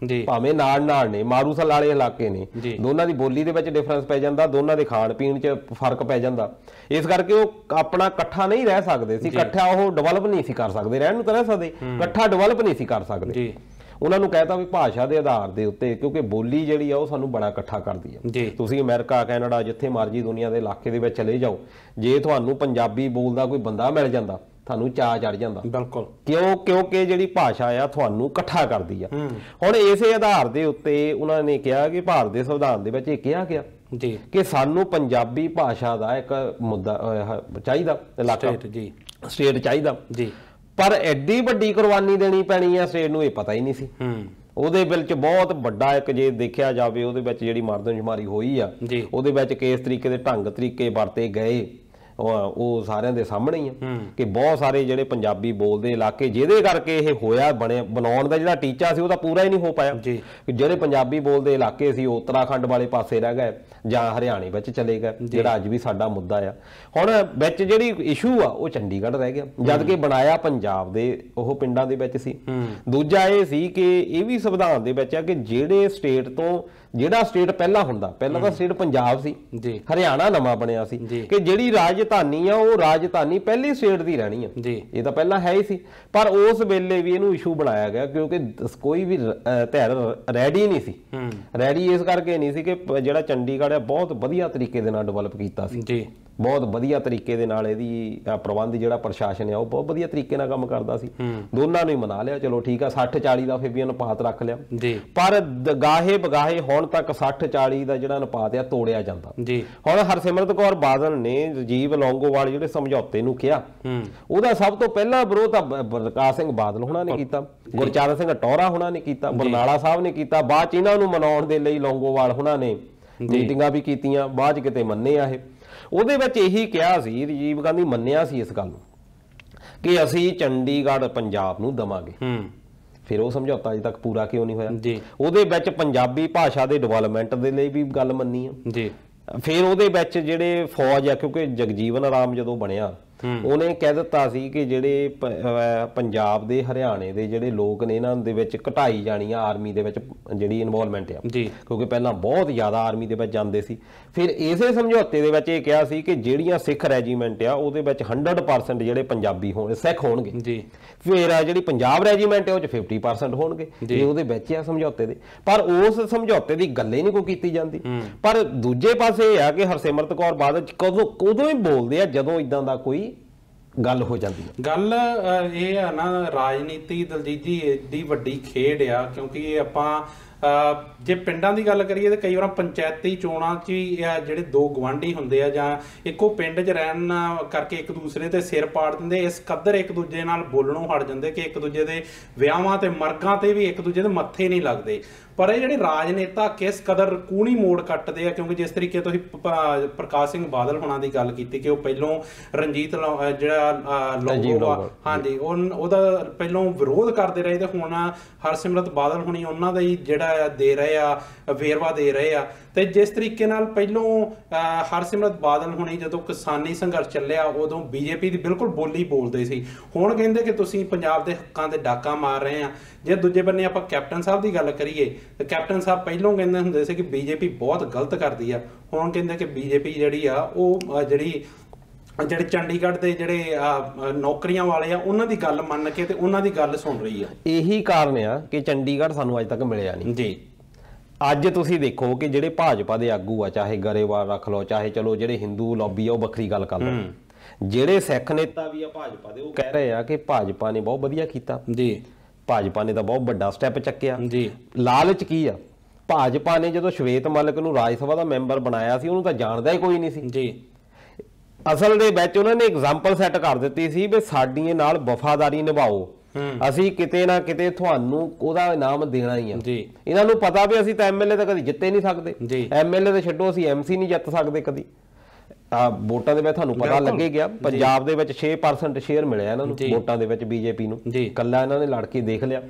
S2: ਭਾਵੇਂ ਨਾਲ ਨੇ ਮਾਰੂਥਲ ਵਾਲੇ ਇਲਾਕੇ ਨੇ, ਦੋਨਾਂ ਦੀ ਬੋਲੀ ਦੇ ਵਿੱਚ ਡਿਫਰੈਂਸ ਪੈ ਜਾਂਦਾ, ਦੋਨਾਂ ਦੇ ਖਾਣ ਪੀਣ 'ਚ ਫਰਕ ਪੈ ਜਾਂਦਾ, ਇਸ ਕਰਕੇ ਉਹ ਆਪਣਾ ਇਕੱਠਾ ਨਹੀਂ ਰਹਿ ਸਕਦੇ ਸੀ, ਇਕੱਠਾ ਉਹ ਡਿਵੈਲਪ ਨਹੀਂ ਸੀ ਕਰ ਸਕਦੇ, ਰਹਿਣ ਨੂੰ ਤਾਂ ਰਹਿ ਸਕਦੇ, ਇਕੱਠਾ ਡਿਵੈਲਪ ਨਹੀਂ ਸੀ ਕਰ ਸਕਦੇ। ਉਹਨਾਂ ਨੂੰ ਕਹਿਤਾ ਵੀ ਭਾਸ਼ਾ ਦੇ ਆਧਾਰ ਦੇ ਉੱਤੇ, ਕਿਉਂਕਿ ਬੋਲੀ ਜਿਹੜੀ ਆ ਉਹ ਸਾਨੂੰ ਬੜਾ ਇਕੱਠਾ ਕਰਦੀ ਹੈ। ਤੁਸੀਂ ਅਮਰੀਕਾ, ਕੈਨੇਡਾ, ਜਿੱਥੇ ਮਰਜ਼ੀ ਦੁਨੀਆ ਦੇ ਇਲਾਕੇ ਦੇ ਵਿੱਚ ਚਲੇ ਜਾਓ, ਜੇ ਤੁਹਾਨੂੰ ਪੰਜਾਬੀ ਬੋਲਦਾ ਕੋਈ ਬੰਦਾ ਮਿਲ ਜਾਂਦਾ ਤੁਹਾਨੂੰ ਚਾਅ ਚੜ ਜਾਂਦਾ, ਬਿਲਕੁਲ, ਕਿਉਂਕਿ ਜਿਹੜੀ ਭਾਸ਼ਾ ਆ ਤੁਹਾਨੂੰ ਇਕੱਠਾ ਕਰਦੀ ਆ। ਹੁਣ ਇਸੇ ਆਧਾਰ ਦੇ ਉੱਤੇ ਉਹਨਾਂ ਨੇ ਕਿਹਾ ਕਿ ਭਾਰਤ ਦੇ ਸੰਵਿਧਾਨ ਦੇ ਵਿੱਚ ਇਹ ਕਿਹਾ ਗਿਆ ਕਿ ਸਾਨੂੰ ਪੰਜਾਬੀ ਭਾਸ਼ਾ ਦਾ ਇੱਕ ਮੁੱਦਾ ਚਾਹੀਦਾ, ਇਲਾਕਾ ਸਟੇਟ ਚਾਹੀਦਾ, ਪਰ ਐਡੀ ਵੱਡੀ ਕੁਰਬਾਨੀ ਦੇਣੀ ਪੈਣੀ ਆ ਸਟੇਟ ਨੂੰ, ਇਹ ਪਤਾ ਹੀ ਨਹੀਂ ਸੀ। ਉਹਦੇ ਵਿੱਚ ਬਹੁਤ ਵੱਡਾ ਇੱਕ ਜੇ ਦੇਖਿਆ ਜਾਵੇ ਉਹਦੇ ਵਿੱਚ ਜਿਹੜੀ ਮਰਦਮਸ਼ੁਮਾਰੀ ਹੋਈ ਆ, ਉਹਦੇ ਵਿੱਚ ਕਿਸ ਤਰੀਕੇ ਦੇ ਢੰਗ ਤਰੀਕੇ ਵਰਤੇ ਗਏ ਉਹ ਸਾਰਿਆਂ ਦੇ ਸਾਹਮਣੇ ਹੀ ਆ ਕਿ ਬਹੁਤ ਸਾਰੇ ਜਿਹੜੇ ਪੰਜਾਬੀ ਬੋਲਦੇ ਇਲਾਕੇ ਜਿਹਦੇ ਕਰਕੇ ਇਹ ਹੋਇਆ ਬਣਾਉਣ ਦਾ ਜਿਹੜਾ ਟੀਚਾ ਸੀ ਉਹਦਾ ਪੂਰਾ ਹੀ ਨਹੀਂ ਹੋ ਪਾਇਆ। ਜਿਹੜੇ ਪੰਜਾਬੀ ਬੋਲਦੇ ਇਲਾਕੇ ਸੀ ਉਹ ਉੱਤਰਾਖੰਡ ਵਾਲੇ ਪਾਸੇ ਰਹਿ ਗਏ ਜਾਂ ਹਰਿਆਣੇ ਵਿੱਚ ਚਲੇ ਗਏ, ਜਿਹੜਾ ਅੱਜ ਵੀ ਸਾਡਾ ਮੁੱਦਾ ਆ। ਹੁਣ ਵਿੱਚ ਜਿਹੜੀ ਇਸ਼ੂ ਆ ਉਹ ਚੰਡੀਗੜ੍ਹ ਰਹਿ ਗਿਆ, ਜਦ ਕਿ ਬਣਾਇਆ ਪੰਜਾਬ ਦੇ ਉਹ ਪਿੰਡਾਂ ਦੇ ਵਿੱਚ ਸੀ। ਦੂਜਾ ਇਹ ਸੀ ਕਿ ਇਹ ਵੀ ਸੰਵਿਧਾਨ ਦੇ ਵਿੱਚ ਆ ਕਿ ਜਿਹੜੇ ਸਟੇਟ ਤੋਂ ਜਿਹੜਾ ਸਟੇਟ ਪਹਿਲਾਂ ਹੁੰਦਾ, ਪਹਿਲਾਂ ਤਾਂ ਸਟੇਟ ਪੰਜਾਬ ਸੀ, ਹਰਿਆਣਾ ਨਵਾਂ ਬਣਿਆ ਸੀ, ਕਿ ਜਿਹੜੀ ਰਾਜਧਾਨੀ ਆ ਉਹ ਰਾਜਧਾਨੀ ਪਹਿਲੀ ਸਟੇਟ ਦੀ ਰਹਿਣੀ ਆ, ਇਹ ਤਾਂ ਪਹਿਲਾਂ ਹੈ ਹੀ ਸੀ। ਪਰ ਉਸ ਵੇਲੇ ਵੀ ਇਹਨੂੰ ਇਸ਼ੂ ਬਣਾਇਆ ਗਿਆ ਕਿਉਂਕਿ ਕੋਈ ਵੀ ਧਿਰ ਰੈਡੀ ਨਹੀਂ ਸੀ। ਰੈਡੀ ਇਸ ਕਰਕੇ ਨਹੀਂ ਸੀ ਕਿ ਜਿਹੜਾ ਚੰਡੀਗੜ੍ਹ ਆ ਬਹੁਤ ਵਧੀਆ ਤਰੀਕੇ ਦੇ ਨਾਲ ਡਿਵੈਲਪ ਕੀਤਾ ਸੀ, ਬਹੁਤ ਵਧੀਆ ਤਰੀਕੇ ਦੇ ਨਾਲ ਇਹਦੀ ਪ੍ਰਬੰਧ ਜਿਹੜਾ ਪ੍ਰਸ਼ਾਸਨ ਆ ਉਹ ਬਹੁਤ ਵਧੀਆ ਤਰੀਕੇ ਨਾਲ ਕੰਮ ਕਰਦਾ ਸੀ। ਦੋਨਾਂ ਨੂੰ ਹੀ ਮਨਾ ਲਿਆ, ਚਲੋ ਠੀਕ ਆ, 60-40 ਦਾ ਫਿਰ ਵੀ ਅਨੁਪਾਤ ਰੱਖ ਲਿਆ, ਪਰ ਗਾਹੇ ਬਗਾਹੇ ਹੁਣ ਤੱਕ 60-40 ਦਾ ਜਿਹੜਾ ਅਨੁਪਾਤ ਆ ਤੋੜਿਆ ਜਾਂਦਾ। ਹੁਣ ਹਰਸਿਮਰਤ ਕੌਰ ਬਾਦਲ ਨੇ ਰਾਜੀਵ ਲੌਂਗੋਵਾਲ ਜਿਹੜੇ ਸਮਝੌਤੇ ਨੂੰ ਕਿਹਾ, ਉਹਦਾ ਸਭ ਤੋਂ ਪਹਿਲਾਂ ਵਿਰੋਧ ਪ੍ਰਕਾਸ਼ ਸਿੰਘ ਬਾਦਲ ਹੋਣਾ ਨੇ ਕੀਤਾ, ਗੁਰਚਰਨ ਸਿੰਘ ਟੌਹਰਾ ਹੋਣਾ ਨੇ ਕੀਤਾ, ਬਰਨਾਲਾ ਸਾਹਿਬ ਨੇ ਕੀਤਾ, ਬਾਅਦ ਚ ਇਹਨਾਂ ਨੂੰ ਮਨਾਉਣ ਦੇ ਲਈ ਲੌਂਗੋਵਾਲ ਹੋਣਾ ਨੇ ਮੀਟਿੰਗਾਂ ਵੀ ਕੀਤੀਆਂ, ਬਾਅਦ ਚ ਕਿਤੇ ਮੰਨੇ ਆ ਇਹ। ਉਹਦੇ ਵਿੱਚ ਇਹੀ ਕਿਹਾ ਸੀ, ਰਾਜੀਵ ਗਾਂਧੀ ਮੰਨਿਆ ਸੀ ਇਸ ਗੱਲ ਨੂੰ ਕਿ ਅਸੀਂ ਚੰਡੀਗੜ੍ਹ ਪੰਜਾਬ ਨੂੰ ਦਵਾਂਗੇ। ਫਿਰ ਉਹ ਸਮਝੌਤਾ ਅਜੇ ਤੱਕ ਪੂਰਾ ਕਿਉਂ ਨਹੀਂ ਹੋਇਆ? ਉਹਦੇ ਵਿੱਚ ਪੰਜਾਬੀ ਭਾਸ਼ਾ ਦੇ ਡਿਵੈਲਪਮੈਂਟ ਦੇ ਲਈ ਵੀ ਗੱਲ ਮੰਨੀ ਆ। ਫਿਰ ਉਹਦੇ ਵਿੱਚ ਜਿਹੜੇ ਫੌਜ ਆ, ਕਿਉਂਕਿ ਜਗਜੀਵਨ ਰਾਮ ਜਦੋਂ ਬਣਿਆ ਉਹਨੇ ਕਹਿ ਦਿੱਤਾ ਸੀ ਕਿ ਜਿਹੜੇ ਪੰਜਾਬ ਦੇ ਹਰਿਆਣੇ ਦੇ ਜਿਹੜੇ ਲੋਕ ਨੇ ਇਹਨਾਂ ਦੇ ਵਿੱਚ ਘਟਾਈ ਜਾਣੀ ਆ ਆਰਮੀ ਦੇ ਵਿੱਚ ਜਿਹੜੀ ਇਨਵੋਲਵਮੈਂਟ ਆ, ਕਿਉਂਕਿ ਪਹਿਲਾਂ ਬਹੁਤ ਜ਼ਿਆਦਾ ਆਰਮੀ ਦੇ ਵਿੱਚ ਜਾਂਦੇ ਸੀ। ਫਿਰ ਇਸੇ ਸਮਝੌਤੇ ਦੇ ਵਿੱਚ ਇਹ ਕਿਹਾ ਸੀ ਕਿ ਜਿਹੜੀਆਂ ਸਿੱਖ ਰੈਜੀਮੈਂਟ ਆ ਉਹਦੇ ਵਿੱਚ 100% ਜਿਹੜੇ ਪੰਜਾਬੀ ਸਿੱਖ ਹੋਣਗੇ, ਫਿਰ ਜਿਹੜੀ ਪੰਜਾਬ ਰੈਜੀਮੈਂਟ ਆ ਉਹ 'ਚ 50% ਹੋਣਗੇ। ਇਹ ਉਹਦੇ ਵਿੱਚ ਆ ਸਮਝੌਤੇ ਦੇ, ਪਰ ਉਸ ਸਮਝੌਤੇ ਦੀ ਗੱਲ ਹੀ ਨਹੀਂ ਕੋਈ ਕੀਤੀ ਜਾਂਦੀ। ਪਰ ਦੂਜੇ ਪਾਸੇ ਇਹ ਆ ਕਿ ਹਰਸਿਮਰਤ ਕੌਰ ਬਾਦਲ ਉਦੋਂ ਹੀ ਬੋਲਦੇ ਆ ਜਦੋਂ ਇਦਾਂ ਦਾ ਕੋਈ ਗੱਲ ਹੋ ਜਾਂਦੀ ਹੈ।
S1: ਗੱਲ ਇਹ ਆ ਨਾ, ਰਾਜਨੀਤੀ ਦਲਜੀਤ ਜੀ ਏਡੀ ਵੱਡੀ ਖੇਡ ਆ, ਕਿਉਂਕਿ ਇਹ ਆਪਾਂ ਜੇ ਪਿੰਡਾਂ ਦੀ ਗੱਲ ਕਰੀਏ ਤਾਂ ਕਈ ਵਾਰ ਪੰਚਾਇਤੀ ਚੋਣਾਂ 'ਚ ਹੀ ਜਿਹੜੇ ਦੋ ਗਵਾਂਢੀ ਹੁੰਦੇ ਆ ਜਾਂ ਇੱਕੋ ਪਿੰਡ 'ਚ ਰਹਿਣ ਕਰਕੇ ਇੱਕ ਦੂਸਰੇ ਤੇ ਸਿਰ ਪਾੜ ਦਿੰਦੇ, ਇਸ ਕਦਰ ਇੱਕ ਦੂਜੇ ਨਾਲ ਬੋਲਣੋਂ ਹਟ ਜਾਂਦੇ ਕਿ ਇੱਕ ਦੂਜੇ ਦੇ ਵਿਆਹਾਂ ਤੇ ਮਰਗਾਂ ਤੇ ਵੀ ਇੱਕ ਦੂਜੇ ਦੇ ਮੱਥੇ ਨਹੀਂ ਲੱਗਦੇ। ਪਰ ਇਹ ਜਿਹੜੇ ਰਾਜਨੇਤਾ ਕਿਸ ਕਦਰ ਕੂਣੀ ਮੋੜ ਕੱਟਦੇ ਆ, ਕਿਉਂਕਿ ਜਿਸ ਤਰੀਕੇ ਤੁਸੀਂ ਪ੍ਰਕਾਸ਼ ਸਿੰਘ ਬਾਦਲ ਹੋਣਾ ਦੀ ਗੱਲ ਕੀਤੀ ਕਿ ਉਹ ਪਹਿਲੋਂ ਰਣਜੀਤ ਜਿਹੜਾ ਲੌਂਗੋਵਾਲ, ਹਾਂਜੀ, ਉਹਦਾ ਪਹਿਲੋਂ ਵਿਰੋਧ ਕਰਦੇ ਰਹੇ ਤੇ ਹੁਣ ਹਰਸਿਮਰਤ ਬਾਦਲ ਹੋਣੀ ਉਹਨਾਂ ਦਾ ਹੀ ਜਿਹੜਾ ਦੇ ਰਹੇ ਆ, ਵੇਰਵਾ ਦੇ ਰਹੇ ਆ। ਤੇ ਜਿਸ ਤਰੀਕੇ ਨਾਲ ਪਹਿਲੋਂ ਹਰਸਿਮਰਤ ਬਾਦਲ ਹੋਣੀ ਜਦੋਂ ਕਿਸਾਨੀ ਸੰਘਰਸ਼ ਚੱਲਿਆ ਉਦੋਂ ਬੀਜੇਪੀ ਦੀ ਬਿਲਕੁਲ ਬੋਲੀ ਬੋਲਦੇ ਸੀ, ਹੁਣ ਕਹਿੰਦੇ ਕਿ ਤੁਸੀਂ ਪੰਜਾਬ ਦੇ ਹੱਕਾਂ ਤੇ ਡਾਕਾ ਮਾਰ ਰਹੇ ਆ। ਜੇ ਦੂਜੇ ਬੰਨੇ ਆਪਾਂ ਕੈਪਟਨ ਸਾਹਿਬ ਦੀ ਗੱਲ ਕਰੀਏ ਤੇ ਕੈਪਟਨ ਸਾਹਿਬ ਪਹਿਲੋਂ ਕਹਿੰਦੇ ਹੁੰਦੇ ਸੀ ਕਿ ਬੀਜੇਪੀ ਬਹੁਤ ਗਲਤ ਕਰਦੀ ਆ, ਹੁਣ ਕਹਿੰਦੇ ਕਿ ਬੀਜੇਪੀ ਜਿਹੜੀ ਆ ਉਹ ਜਿਹੜੇ ਚੰਡੀਗੜ੍ਹ ਦੇ ਜਿਹੜੇ ਨੌਕਰੀਆਂ ਵਾਲੇ ਆ ਉਹਨਾਂ ਦੀ ਗੱਲ ਮੰਨ ਕੇ ਤੇ ਉਹਨਾਂ ਦੀ ਗੱਲ ਸੁਣ ਰਹੀ ਆ।
S2: ਇਹੀ ਕਾਰਨ ਆ ਕਿ ਚੰਡੀਗੜ੍ਹ ਸਾਨੂੰ ਅੱਜ ਤੱਕ ਮਿਲਿਆ ਨਹੀਂ ਜੀ। ਅੱਜ ਤੁਸੀਂ ਦੇਖੋ ਕਿ ਜਿਹੜੇ ਭਾਜਪਾ ਦੇ ਆਗੂ ਆ, ਚਾਹੇ ਗਰੇਵਾਲ ਰੱਖ ਲਓ, ਚਾਹੇ ਚਲੋ ਜਿਹੜੇ ਹਿੰਦੂ ਲੌਬੀ ਆ ਉਹ ਵੱਖਰੀ ਗੱਲ ਕਰ ਲਓ, ਜਿਹੜੇ ਸਿੱਖ ਨੇਤਾ ਵੀ ਆ ਭਾਜਪਾ ਦੇ ਉਹ ਕਹਿ ਰਹੇ ਆ ਕਿ ਭਾਜਪਾ ਨੇ ਬਹੁਤ ਵਧੀਆ ਕੀਤਾ ਜੀ, ਭਾਜਪਾ ਨੇ ਤਾਂ ਬਹੁਤ ਵੱਡਾ ਸਟੈਪ ਚੱਕਿਆ ਜੀ। ਲਾਲਚ ਕੀ ਆ? ਭਾਜਪਾ ਨੇ ਜਦੋਂ ਸ਼ਵੇਤ ਮਲਿਕ ਨੂੰ ਰਾਜ ਸਭਾ ਦਾ ਮੈਂਬਰ ਬਣਾਇਆ ਸੀ ਉਹਨੂੰ ਤਾਂ ਜਾਣਦਾ ਹੀ ਕੋਈ ਨਹੀਂ ਸੀ ਜੀ। ਅਸਲ ਦੇ ਵਿੱਚ ਉਹਨਾਂ ਨੇ ਐਗਜ਼ਾਮਪਲ ਸੈੱਟ ਕਰ ਦਿੱਤੀ ਸੀ ਵੀ ਸਾਡੀ ਨਾਲ ਵਫਾਦਾਰੀ ਨਿਭਾਓ, ਅਸੀਂ ਕਿਤੇ ਨਾ ਕਿਤੇ ਤੁਹਾਨੂੰ ਉਹਦਾ ਇਨਾਮ ਦੇਣਾ ਹੀ ਆ ਜੀ। ਇਹਨਾਂ ਨੂੰ ਪਤਾ ਵੀ ਅਸੀਂ ਤਾਂ ਐਮਐਲਏ ਤਾਂ ਕਦੀ ਜਿੱਤੇ ਨਹੀਂ ਸਕਦੇ, ਐਮਐਲਏ ਤੇ ਛੱਡੋ ਅਸੀਂ ਐਮਸੀ ਨਹੀਂ ਜਿੱਤ ਸਕਦੇ ਕਦੀ। ਵੋਟਾਂ ਦੇ ਵਿੱਚ ਤੁਹਾਨੂੰ ਪਤਾ ਲੱਗੇ ਗਿਆ ਪੰਜਾਬ ਦੇ ਵਿੱਚ 6% ਸ਼ੇਅਰ ਮਿਲਿਆ ਇਹਨਾਂ ਨੂੰ ਵੋਟਾਂ ਦੇ ਵਿੱਚ ਬੀਜੇਪੀ ਨੂੰ, ਕੱਲਾ ਇਹਨਾਂ ਨੇ ਲੜ ਕੇ ਦੇਖ ਲਿਆ।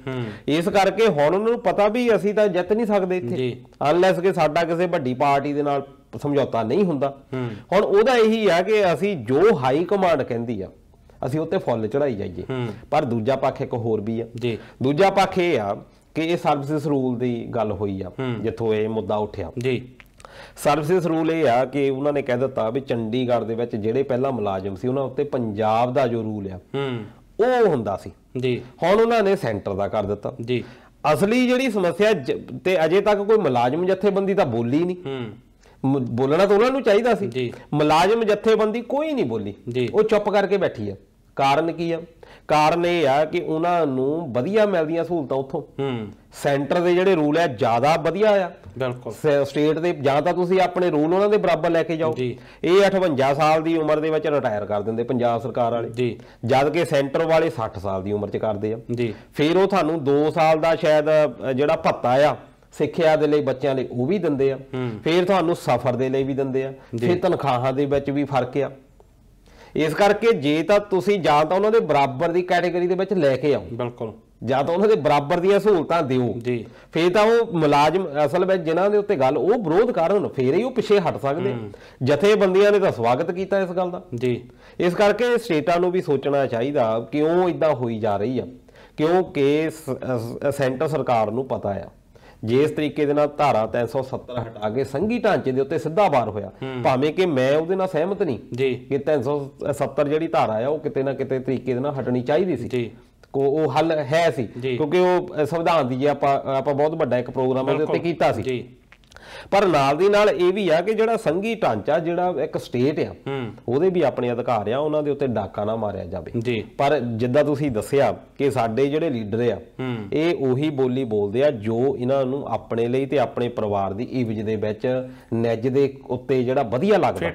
S2: ਇਸ ਕਰਕੇ ਹੁਣ ਉਹਨਾਂ ਨੂੰ ਪਤਾ ਵੀ ਅਸੀਂ ਤਾਂ ਜਿੱਤ ਨਹੀਂ ਸਕਦੇ ਇੱਥੇ ਅਨਲੈਸ ਕਿ ਸਾਡਾ ਕਿਸੇ ਵੱਡੀ ਪਾਰਟੀ ਦੇ ਨਾਲ ਸਮਝੌਤਾ ਨਹੀਂ ਹੁੰਦਾ। ਹੁਣ ਉਹਦਾ ਇਹੀ ਆ ਕਿ ਅਸੀਂ ਜੋ ਹਾਈ ਕਮਾਂਡ ਕਹਿੰਦੀ ਆ ਅਸੀਂ ਉੱਤੇ ਫੁੱਲ ਚੜਾਈ ਜਾਈਏ। ਪਰ ਦੂਜਾ ਪੱਖ ਇੱਕ ਹੋਰ ਵੀ ਆ, ਦੂਜਾ ਪੱਖ ਇਹ ਆ ਕਿ ਇਹ ਸਰਵਿਸਿਸ ਰੂਲ ਦੀ ਗੱਲ ਹੋਈ ਆ ਜਿੱਥੋਂ ਇਹ ਮੁੱਦਾ ਉੱਠਿਆ। ਸਰਵਿਸਿਸ ਰੂਲ ਇਹ ਆ ਕਿ ਉਹਨਾਂ ਨੇ ਕਹਿ ਦਿੱਤਾ ਵੀ ਚੰਡੀਗੜ੍ਹ ਦੇ ਵਿੱਚ ਜਿਹੜੇ ਪਹਿਲਾਂ ਮੁਲਾਜ਼ਮ ਸੀ ਉਹਨਾਂ ਉੱਤੇ ਪੰਜਾਬ ਦਾ ਜੋ ਰੂਲ ਆ ਉਹ ਹੁੰਦਾ ਸੀ, ਹੁਣ ਉਹਨਾਂ ਨੇ ਸੈਂਟਰ ਦਾ ਕਰ ਦਿੱਤਾ। ਅਸਲੀ ਜਿਹੜੀ ਸਮੱਸਿਆ ਤੇ ਅਜੇ ਤੱਕ ਕੋਈ ਮੁਲਾਜ਼ਮ ਜਥੇਬੰਦੀ ਤਾਂ ਬੋਲੀ ਨਹੀਂ, ਬੋਲਣਾ ਤਾਂ ਉਹਨਾਂ ਨੂੰ ਚਾਹੀਦਾ ਸੀ, ਮੁਲਾਜ਼ਮ ਜਥੇਬੰਦੀ ਕੋਈ ਨਹੀਂ ਬੋਲੀ, ਉਹ ਚੁੱਪ ਕਰਕੇ ਬੈਠੀ ਆ। ਕਾਰਨ ਕੀ ਆ? ਕਾਰਨ ਇਹ ਆ ਕਿ ਉਹਨਾਂ ਨੂੰ ਵਧੀਆ ਮਿਲਦੀਆਂ ਸਹੂਲਤਾਂ ਉੱਥੋਂ, ਸੈਂਟਰ ਦੇ ਜਿਹੜੇ ਰੂਲ ਆ ਜ਼ਿਆਦਾ ਵਧੀਆ ਆ ਬਿਲਕੁਲ ਸਟੇਟ ਦੇ, ਜਾਂ ਤਾਂ ਤੁਸੀਂ ਆਪਣੇ ਰੂਲ ਉਹਨਾਂ ਦੇ ਬਰਾਬਰ ਲੈ ਕੇ ਜਾਓ। ਇਹ 58 ਸਾਲ ਦੀ ਉਮਰ ਦੇ ਵਿੱਚ ਰਿਟਾਇਰ ਕਰ ਦਿੰਦੇ ਪੰਜਾਬ ਸਰਕਾਰ ਵਾਲੇ, ਜਦ ਕਿ ਸੈਂਟਰ ਵਾਲੇ 60 ਸਾਲ ਦੀ ਉਮਰ 'ਚ ਕਰਦੇ ਆ। ਫਿਰ ਉਹ ਤੁਹਾਨੂੰ 2 ਸਾਲ ਦਾ ਸ਼ਾਇਦ ਜਿਹੜਾ ਭੱਤਾ ਆ ਸਿੱਖਿਆ ਦੇ ਲਈ ਬੱਚਿਆਂ ਲਈ ਉਹ ਵੀ ਦਿੰਦੇ ਆ, ਫਿਰ ਤੁਹਾਨੂੰ ਸਫ਼ਰ ਦੇ ਲਈ ਵੀ ਦਿੰਦੇ ਆ, ਫਿਰ ਤਨਖਾਹਾਂ ਦੇ ਵਿੱਚ ਵੀ ਫਰਕ ਆ। ਇਸ ਕਰਕੇ ਜੇ ਤਾਂ ਤੁਸੀਂ ਜਾਂ ਤਾਂ ਉਹਨਾਂ ਦੇ ਬਰਾਬਰ ਦੀ ਕੈਟੇਗਰੀ ਦੇ ਵਿੱਚ ਲੈ ਕੇ ਆਓ, ਬਿਲਕੁਲ, ਜਾਂ ਤਾਂ ਉਹਨਾਂ ਦੇ ਬਰਾਬਰ ਦੀਆਂ ਸਹੂਲਤਾਂ ਦਿਓ, ਫਿਰ ਤਾਂ ਉਹ ਮੁਲਾਜ਼ਮ ਅਸਲ ਵਿੱਚ ਜਿਨ੍ਹਾਂ ਦੇ ਉੱਤੇ ਗੱਲ ਉਹ ਵਿਰੋਧ ਕਰਨ ਫਿਰ ਹੀ ਉਹ ਪਿੱਛੇ ਹਟ ਸਕਦੇ। ਜਥੇਬੰਦੀਆਂ ਨੇ ਤਾਂ ਸਵਾਗਤ ਕੀਤਾ ਇਸ ਗੱਲ ਦਾ। ਇਸ ਕਰਕੇ ਸਟੇਟਾਂ ਨੂੰ ਵੀ ਸੋਚਣਾ ਚਾਹੀਦਾ ਕਿਉਂ ਇਦਾਂ ਹੋਈ ਜਾ ਰਹੀ ਆ, ਕਿਉਂਕਿ ਸੈਂਟਰ ਸਰਕਾਰ ਨੂੰ ਪਤਾ ਆ ਜੇ ਇਸ ਤਰੀਕੇ ਦੇ ਨਾਲ ਧਾਰਾ 370 ਹਟਾ ਕੇ ਸੰਘੀ ਢਾਂਚੇ ਦੇ ਉੱਤੇ ਸਿੱਧਾ ਵਾਰ ਹੋਇਆ, ਭਾਵੇਂ ਕਿ ਮੈਂ ਉਹਦੇ ਨਾਲ ਸਹਿਮਤ ਨਹੀਂ ਕਿ 370 ਜਿਹੜੀ ਧਾਰਾ ਆ ਉਹ ਕਿਤੇ ਨਾ ਕਿਤੇ ਤਰੀਕੇ ਦੇ ਨਾਲ ਹਟਣੀ ਚਾਹੀਦੀ ਸੀ, ਉਹ ਹੱਲ ਹੈ ਸੀ, ਕਿਉਂਕਿ ਉਹ ਸੰਵਿਧਾਨ ਦੀ ਜੇ ਆਪਾਂ ਬਹੁਤ ਵੱਡਾ ਇੱਕ ਪ੍ਰੋਗਰਾਮ ਉਹਦੇ ਉੱਤੇ ਕੀਤਾ ਸੀ। ਪਰ ਨਾਲ ਦੀ ਨਾਲ ਇਹ ਵੀ ਆ ਕਿ ਜਿਹੜਾ ਸੰਘੀ ਢਾਂਚਾ ਜਿਹੜਾ ਇੱਕ ਸਟੇਟ ਆ ਉਹਦੇ ਵੀ ਆਪਣੇ ਅਧਿਕਾਰ ਆ, ਉਹਨਾਂ ਦੇ ਉੱਤੇ ਡਾਕਾ ਨਾ ਮਾਰਿਆ ਜਾਵੇ। ਪਰ ਜਿੱਦਾਂ ਤੁਸੀਂ ਦੱਸਿਆ ਕਿ ਸਾਡੇ ਜਿਹੜੇ ਲੀਡਰ ਆ ਇਹ ਉਹੀ ਬੋਲੀ ਬੋਲਦੇ ਆ ਜੋ ਇਹਨਾਂ ਨੂੰ ਆਪਣੇ ਲਈ ਤੇ ਆਪਣੇ ਪਰਿਵਾਰ ਦੀ ਇਵਜ ਦੇ ਵਿੱਚ ਨਿੱਜ ਦੇ ਉੱਤੇ ਜਿਹੜਾ ਵਧੀਆ ਲੱਗਦਾ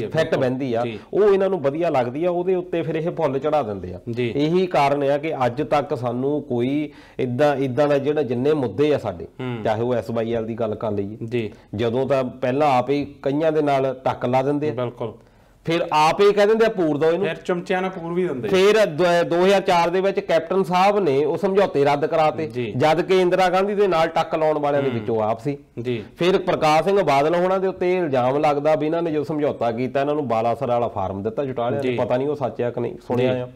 S2: ਫਿੱਟ ਬਹਿੰਦੀ ਆ, ਉਹ ਇਹਨਾਂ ਨੂੰ ਵਧੀਆ ਲੱਗਦੀ ਆ, ਉਹਦੇ ਉੱਤੇ ਫਿਰ ਇਹ ਫੁੱਲ ਚੜਾ ਦਿੰਦੇ ਆ। ਇਹੀ ਕਾਰਨ ਆ ਕਿ ਅੱਜ ਤੱਕ ਸਾਨੂੰ ਕੋਈ ਇਦਾਂ ਦਾ ਜਿਹੜਾ ਜਿੰਨੇ ਮੁੱਦੇ ਆ ਸਾਡੇ, ਚਾਹੇ ਉਹ SYL ਦੀ ਗੱਲ ਕਰ ਲਈਏ, ਜਦੋਂ ਤਾਂ ਪਹਿਲਾਂ ਆਪ ਹੀ ਕਈਆਂ ਦੇ ਨਾਲ ਟੱਕ ਲਾ ਦਿੰਦੇ ਆ, ਬਿਲਕੁਲ, ਫਿਰ ਆਪ ਹੀ ਕਹਿ ਦਿੰਦੇ ਆ ਪੂਰ ਦੋ ਇਹਨੂੰ, ਫਿਰ ਚਮਚਿਆਂ ਨਾਲ ਪੂਰ ਵੀ ਦਿੰਦੇ। ਫਿਰ 2004 ਦੇ ਵਿੱਚ ਕੈਪਟਨ ਸਾਹਿਬ ਨੇ ਉਹ ਸਮਝੌਤੇ ਰੱਦ ਕਰਾਤੇ, ਜਦ ਕਿ ਇੰਦਰਾ ਗਾਂਧੀ ਦੇ ਨਾਲ ਟੱਕ ਲਾਉਣ ਵਾਲਿਆਂ ਦੇ ਵਿੱਚੋਂ ਆਪ ਸੀ। ਫਿਰ ਪ੍ਰਕਾਸ਼ ਸਿੰਘ ਬਾਦਲ ਹੋਣਾ ਦੇ ਉੱਤੇ ਇਲਜ਼ਾਮ ਲੱਗਦਾ ਵੀ ਇਹਨਾਂ ਨੇ ਜੋ ਸਮਝੌਤਾ ਕੀਤਾ ਇਹਨਾਂ ਨੂੰ ਬਾਲਾਸਰ ਵਾਲਾ ਫਾਰਮ ਦਿੱਤਾ ਚੁਟਾਲਿਆਂ ਨੇ, ਪਤਾ ਨਹੀਂ ਉਹ ਸੱਚ ਆ ਕਿ ਨਹੀਂ, ਸੁਣਿਆ ਆ।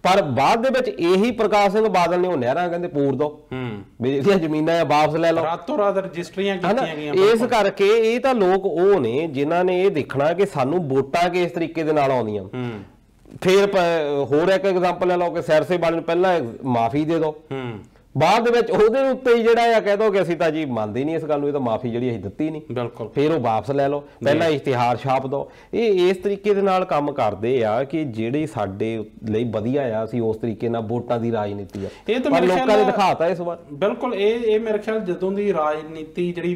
S2: ਪਰ ਬਾਅਦ ਦੇ ਵਿੱਚ ਇਹੀ ਪ੍ਰਕਾਸ਼ ਸਿੰਘ ਬਾਦਲ ਨੇ ਉਹ ਨਹਿਰਾਂ ਕਹਿੰਦੇ ਪੂਰ ਦੋ ਵੀ ਇਹਦੀਆਂ ਜ਼ਮੀਨਾਂ ਆ ਵਾਪਸ ਲੈ ਲਓ, ਰਾਤੋਂ ਰਾਤ ਰਜਿਸਟਰੀਆਂ ਕੀਤੀਆਂ ਗਈਆਂ। ਇਸ ਕਰਕੇ ਇਹ ਤਾਂ ਲੋਕ ਉਹ ਨੇ ਜਿਨ੍ਹਾਂ ਨੇ ਇਹ ਦੇਖਣਾ ਕਿ ਸਾਨੂੰ ਵੋਟਾਂ ਕਿਸ ਤਰੀਕੇ ਦੇ ਨਾਲ ਆਉਂਦੀਆਂ। ਫਿਰ ਹੋਰ ਇੱਕ ਐਗਜ਼ਾਮਪਲ ਲੈ ਲਓ ਕਿ ਸੈਰਸੇ ਵਾਲੇ ਨੂੰ ਪਹਿਲਾਂ ਮਾਫੀ ਦੇ ਦਿਓ, ਬਾਅਦ ਦੇ ਵਿੱਚ ਉਹਦੇ ਉੱਤੇ ਹੀ ਜਿਹੜਾ ਆ ਕਹਿ ਦੋ ਕਿ ਅਸੀਂ ਤਾਂ ਜੀ ਮੰਨਦੇ ਨਹੀਂ ਇਸ ਗੱਲ ਨੂੰ, ਇਹ ਤਾਂ ਮਾਫੀ ਜਿਹੜੀ ਅਸੀਂ ਦਿੱਤੀ ਨਹੀਂ, ਬਿਲਕੁਲ, ਫਿਰ ਉਹ ਵਾਪਸ ਲੈ ਲਓ, ਪਹਿਲਾਂ ਇਸ਼ਤਿਹਾਰ ਛਾਪ ਦਿਓ। ਇਹ ਇਸ ਤਰੀਕੇ ਦੇ ਨਾਲ ਕੰਮ ਕਰਦੇ ਆ ਕਿ ਜਿਹੜੀ ਸਾਡੇ ਲਈ ਵਧੀਆ ਆ ਅਸੀਂ ਉਸ ਤਰੀਕੇ ਨਾਲ ਵੋਟਾਂ ਦੀ ਰਾਜਨੀਤੀ ਆ, ਇਹ ਤਾਂ ਲੋਕਾਂ ਨੇ ਦਿਖਾਤਾ ਇਸ ਵਾਰ। ਬਿਲਕੁਲ, ਇਹ ਮੇਰੇ ਖਿਆਲ ਜਦੋਂ ਦੀ ਰਾਜਨੀਤੀ ਜਿਹੜੀ